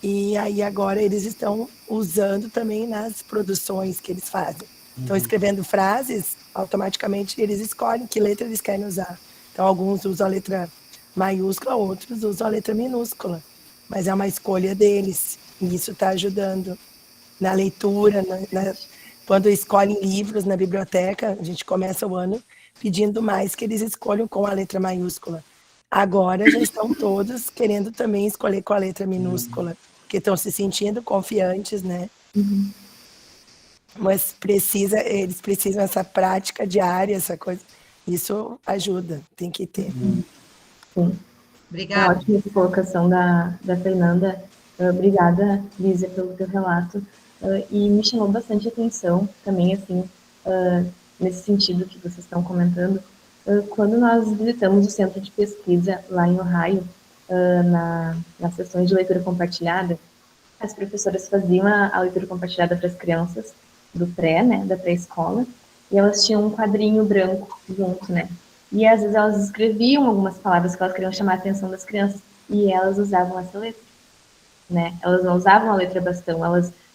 E aí agora eles estão usando também nas produções que eles fazem. Estão escrevendo frases, automaticamente eles escolhem que letra eles querem usar. Então, alguns usam a letra maiúscula, outros usam a letra minúscula. Mas é uma escolha deles. E isso está ajudando na leitura, quando escolhem livros na biblioteca, a gente começa o ano pedindo mais que eles escolham com a letra maiúscula. Agora já estão todos querendo também escolher com a letra minúscula, porque estão se sentindo confiantes, né? Mas eles precisam essa prática diária, essa coisa. Isso ajuda, tem que ter. Sim. Obrigada. Uma ótima colocação da Fernanda. Obrigada, Lísia, pelo teu relato. E me chamou bastante atenção também, assim, nesse sentido que vocês estão comentando, quando nós visitamos o centro de pesquisa lá em Ohio, nas sessões de leitura compartilhada, as professoras faziam a leitura compartilhada para as crianças do pré, né, da pré-escola, e elas tinham um quadrinho branco junto, né, e às vezes elas escreviam algumas palavras que elas queriam chamar a atenção das crianças, e elas usavam essa letra, né, elas não usavam a letra bastão,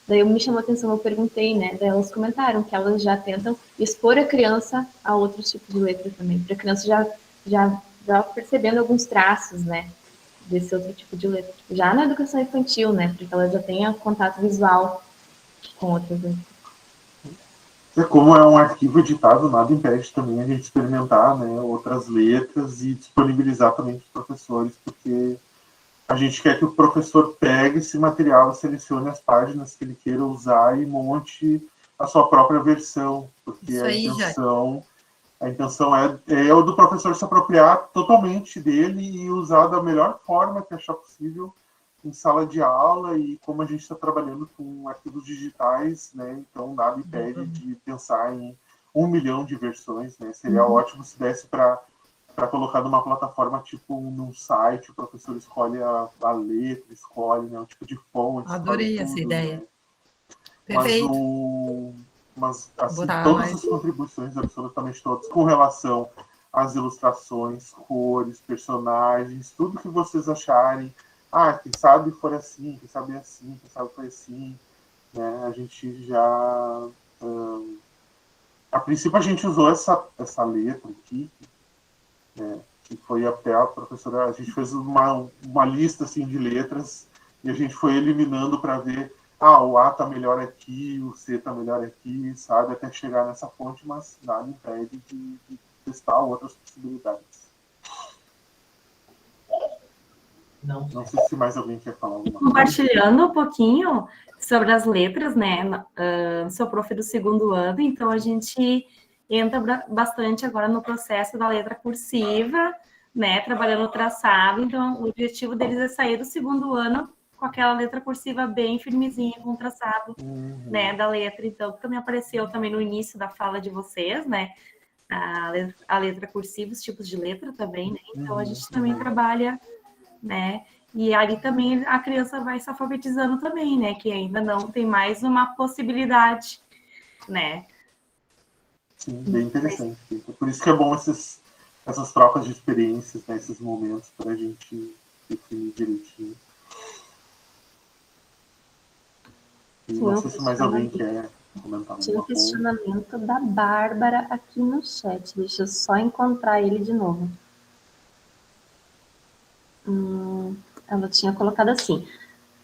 daí me chamou a atenção, eu perguntei, né, daí elas comentaram que elas já tentam expor a criança a outros tipos de letra também, para a criança já percebendo alguns traços, né, desse outro tipo de letra. Já na educação infantil, né, porque ela já tenha contato visual com outras letras. Como é um arquivo editado, nada impede também a gente experimentar, né, outras letras e disponibilizar também para os professores, porque a gente quer que o professor pegue esse material, selecione as páginas que ele queira usar e monte a sua própria versão, porque a intenção é o do professor se apropriar totalmente dele e usar da melhor forma que achar possível em sala de aula, e como a gente está trabalhando com arquivos digitais, né, então nada impede de pensar em 1 milhão de versões, né, seria ótimo se desse para colocar numa plataforma, tipo num site, o professor escolhe a letra, escolhe, né, o tipo de fonte, Adorei escolhe essa tudo, ideia. né? Perfeito. Mas assim, Botar todas mais. as contribuições, absolutamente todas, com relação às ilustrações, cores, personagens, tudo que vocês acharem. Ah, quem sabe for assim, quem sabe é assim, quem sabe foi assim, né? A gente já... a princípio a gente usou essa letra aqui, né, que foi até a professora... A gente fez uma lista assim, de letras e a gente foi eliminando para ver, o A tá melhor aqui, o C tá melhor aqui, sabe? Até chegar nessa fonte, mas nada impede de testar outras possibilidades. Não sei se mais alguém quer falar alguma coisa. Compartilhando um pouquinho sobre as letras, né? Sou prof do 2º ano, então a gente entra bastante agora no processo da letra cursiva, né? Trabalhando o traçado. Então, o objetivo deles é sair do 2º ano com aquela letra cursiva bem firmezinha, com o traçado, né, da letra. Então, também apareceu também no início da fala de vocês, né? A letra cursiva, os tipos de letra também, né? Então, a gente também trabalha, né? E ali também a criança vai se alfabetizando também, né? Que ainda não tem mais uma possibilidade, né? Sim, bem interessante. Por isso que é bom essas trocas de experiências, né, esses momentos, para a gente definir direitinho. E não sei se mais alguém quer comentar Tinha um alguma coisa. questionamento da Bárbara aqui no chat. Deixa eu só encontrar ele de novo. Ela tinha colocado assim: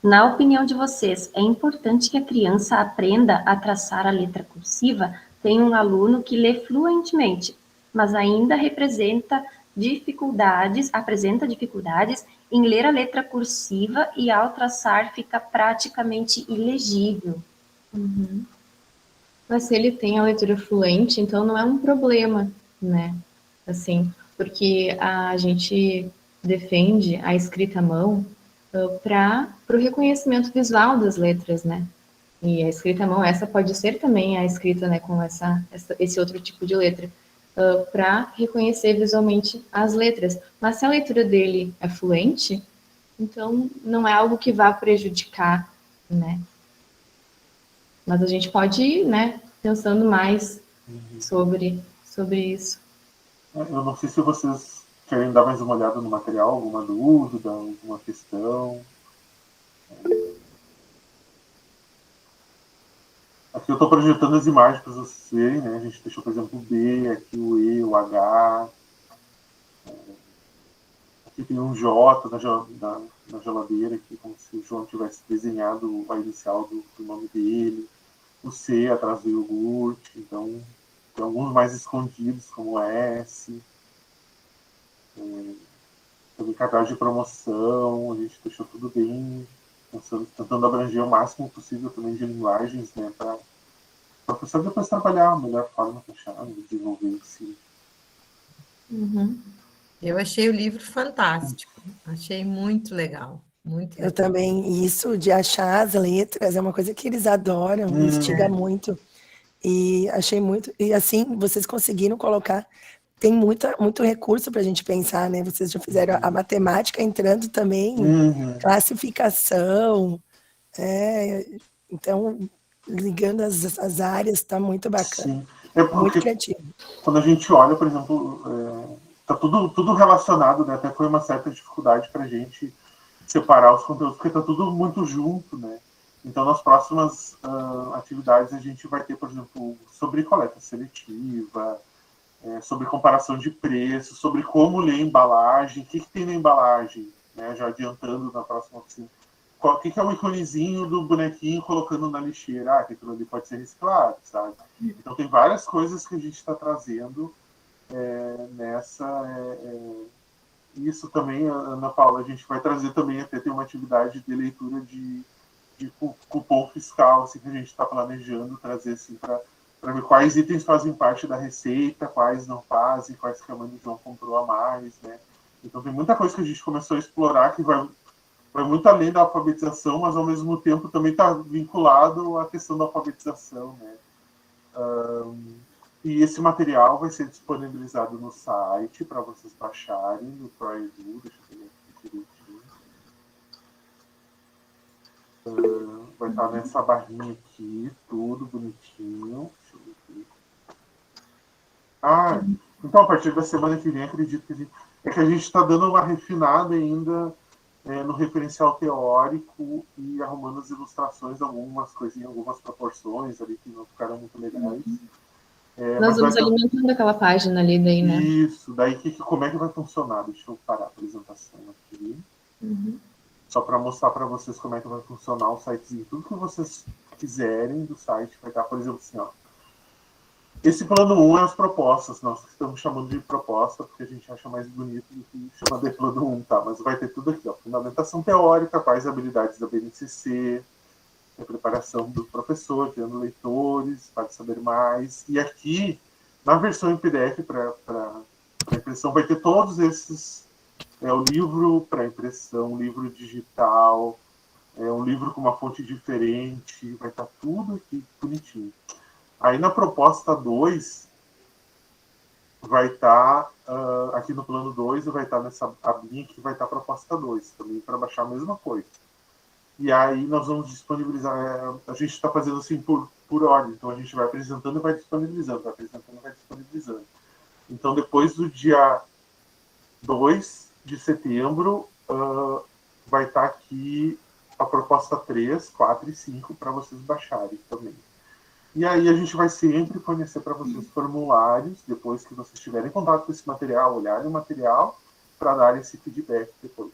na opinião de vocês, é importante que a criança aprenda a traçar a letra cursiva? Tem um aluno que lê fluentemente, mas ainda apresenta dificuldades em ler a letra cursiva e ao traçar fica praticamente ilegível. Mas se ele tem a leitura fluente, então não é um problema, né? Assim, porque a gente defende a escrita à mão para o reconhecimento visual das letras, né? E a escrita à mão, essa pode ser também a escrita, né, com esse outro tipo de letra, para reconhecer visualmente as letras. Mas se a leitura dele é fluente, então não é algo que vá prejudicar, né? Mas a gente pode ir, né, pensando mais sobre isso. Eu não sei se vocês querem dar mais uma olhada no material, alguma dúvida, alguma questão. Aqui eu estou projetando as imagens para vocês verem, né? A gente deixou, por exemplo, o B, aqui o E, o H. Aqui tem um J na geladeira, aqui, como se o João tivesse desenhado a inicial do nome dele. O C atrás do iogurte. Então, tem alguns mais escondidos, como o S. Também cartaz de promoção. A gente deixou tudo bem, tentando abranger o máximo possível também de linguagens, né? Para a pessoa depois trabalhar a melhor forma que achar, desenvolver em si. Eu achei o livro fantástico. Achei muito legal. Muito Eu legal. também, isso de achar as letras é uma coisa que eles adoram, instiga muito. E achei muito. E assim, vocês conseguiram colocar. Tem muito recurso para a gente pensar, né? Vocês já fizeram a matemática entrando também, classificação. Então, ligando as áreas, está muito bacana. Sim. É muito porque criativo. quando a gente olha, por exemplo, tá tudo relacionado, né? Até foi uma certa dificuldade para a gente separar os conteúdos, porque tá tudo muito junto, né? Então, nas próximas atividades, a gente vai ter, por exemplo, sobre coleta seletiva, sobre comparação de preços, sobre como ler embalagem, o que tem na embalagem, né? Já adiantando na próxima oficina. O que é o íconezinho do bonequinho colocando na lixeira? Que aquilo ali pode ser reciclado, sabe? Então, tem várias coisas que a gente está trazendo nessa... Isso também, Ana Paula, a gente vai trazer também, até ter uma atividade de leitura de cupom fiscal, assim, que a gente está planejando trazer, assim, para ver quais itens fazem parte da receita, quais não fazem, quais que a mãe do João comprou a mais, né? Então tem muita coisa que a gente começou a explorar que vai vai muito além da alfabetização, mas ao mesmo tempo também está vinculado à questão da alfabetização, né? E esse material vai ser disponibilizado no site para vocês baixarem, no ProEdu, deixa eu ver aqui direitinho. Vai estar nessa barrinha aqui, tudo bonitinho. Deixa eu ver aqui. Então a partir da semana que vem, acredito que a gente está dando uma refinada ainda no referencial teórico e arrumando as ilustrações, algumas coisinhas, algumas proporções ali que não ficaram muito legais. Nós vamos alimentando aquela página ali daí, né? Isso, daí como é que vai funcionar? Deixa eu parar a apresentação aqui. Só para mostrar para vocês como é que vai funcionar o sitezinho. Tudo que vocês quiserem do site vai estar, por exemplo, assim, ó. Esse plano 1 é as propostas, nós estamos chamando de proposta porque a gente acha mais bonito do que chamar de plano 1, tá? Mas vai ter tudo aqui, ó. Fundamentação teórica, quais habilidades da BNCC, a preparação do professor, criando leitores, para saber mais. E aqui, na versão em PDF para impressão, vai ter todos esses, o livro para impressão, o livro digital, um livro com uma fonte diferente, vai estar tudo aqui bonitinho. Aí na proposta 2, vai estar, aqui no plano 2, vai estar nessa abinha que vai estar a proposta 2, também para baixar a mesma coisa. E aí nós vamos disponibilizar, a gente está fazendo assim por ordem, então a gente vai apresentando e vai disponibilizando, vai apresentando e vai disponibilizando. Então depois do dia 2 de setembro, vai estar aqui a proposta 3, 4 e 5 para vocês baixarem também. E aí a gente vai sempre fornecer para vocês formulários, depois que vocês tiverem contato com esse material, olharem o material, para darem esse feedback depois.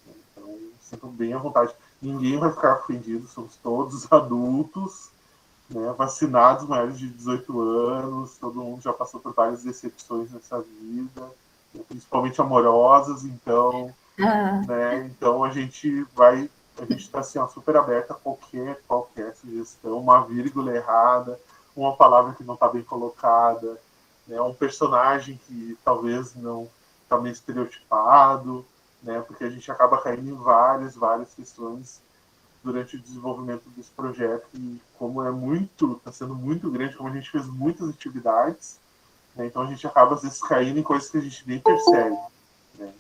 Então, sempre bem à vontade. Ninguém vai ficar ofendido, somos todos adultos, né, vacinados, maiores de 18 anos, todo mundo já passou por várias decepções nessa vida, principalmente amorosas, então, né, então a gente está assim, super aberta a qualquer sugestão, uma vírgula errada, uma palavra que não está bem colocada, né, um personagem que talvez não está meio estereotipado, né, porque a gente acaba caindo em várias questões durante o desenvolvimento desse projeto, e como está sendo muito grande, como a gente fez muitas atividades, né, então a gente acaba às vezes caindo em coisas que a gente nem percebe, né.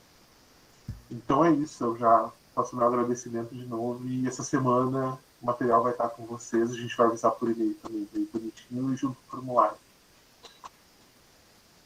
Então é isso, eu já faço meu agradecimento de novo, e essa semana o material vai estar com vocês, a gente vai avisar por e-mail também, bem bonitinho, e junto com o formulário.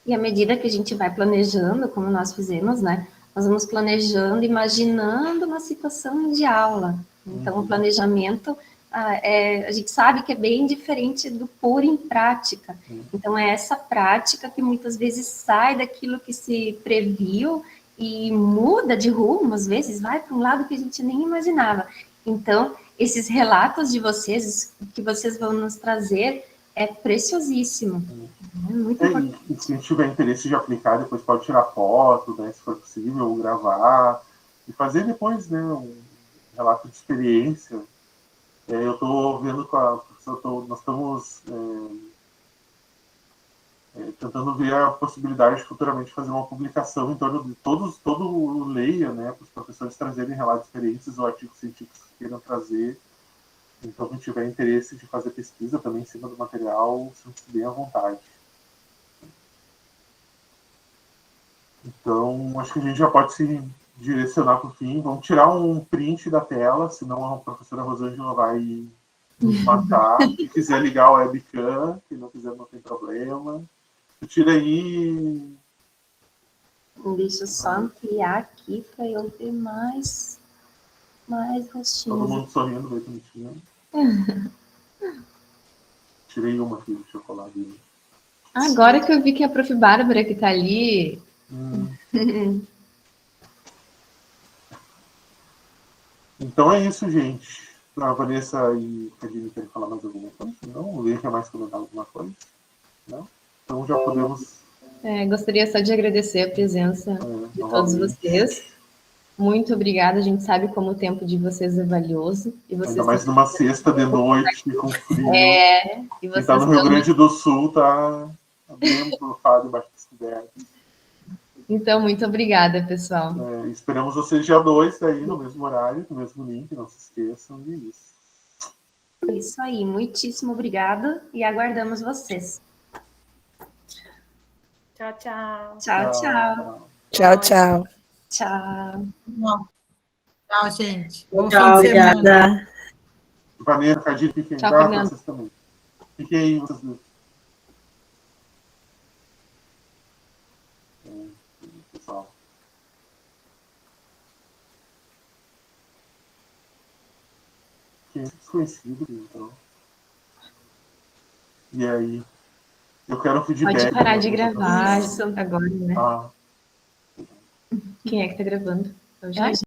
E à medida que a gente vai planejando, como nós fizemos, né, nós vamos planejando, imaginando uma situação de aula. Então, o planejamento, a gente sabe que é bem diferente do pôr em prática. Então, é essa prática que muitas vezes sai daquilo que se previu e muda de rumo, às vezes vai para um lado que a gente nem imaginava. Então, esses relatos de vocês, que vocês vão nos trazer, é preciosíssimo. É muito importante. E se tiver interesse de aplicar, depois pode tirar foto, né, se for possível, ou gravar, e fazer depois, né, um relato de experiência. Eu estou vendo com a professora, nós estamos tentando ver a possibilidade de futuramente fazer uma publicação em torno de todo o leia, né, para os professores trazerem relatos de experiências ou artigos científicos que queiram trazer. Então, quem tiver interesse de fazer pesquisa também em cima do material, sinta-se bem à vontade. Então, acho que a gente já pode se direcionar para o fim. Vamos tirar um print da tela, senão a professora Rosângela vai nos matar. Se quiser ligar o webcam, se não quiser, não tem problema. Tira aí. Deixa eu só ampliar aqui para eu ver mais rostinhos. Todo mundo sorrindo, bem bonitinho. Tirei uma aqui do chocolate. Agora que eu vi que é a Prof. Bárbara que está ali. Então é isso, gente. A Vanessa e a Cadine querem falar mais alguma coisa? Não? O Lê quer mais comentar alguma coisa? Não? Então já podemos... Gostaria só de agradecer a presença de todos vocês. Muito obrigada. A gente sabe como o tempo de vocês é valioso. E vocês ainda mais numa sexta de noite, com frio. E quem está no Rio Grande do Sul está bem profado embaixo das cobertas. Então, muito obrigada, pessoal. Esperamos vocês dia 2 daí, no mesmo horário, no mesmo link, não se esqueçam. E é isso. Isso aí, muitíssimo obrigada e aguardamos vocês. Tchau, tchau. Tchau, tchau. Tchau, tchau. Tchau. Tchau, gente. Bom Tchau, fim de semana. obrigada. Vanessa, Cadinho, fiquem em Tchau, casa, Fernando. vocês também. Fiquem aí, vocês dois. Pessoal. Que é desconhecido, então. E aí? Eu quero um feedback. Pode parar de da gravar apresentação. agora, né? Ah, Quem é que tá gravando? É o Jair?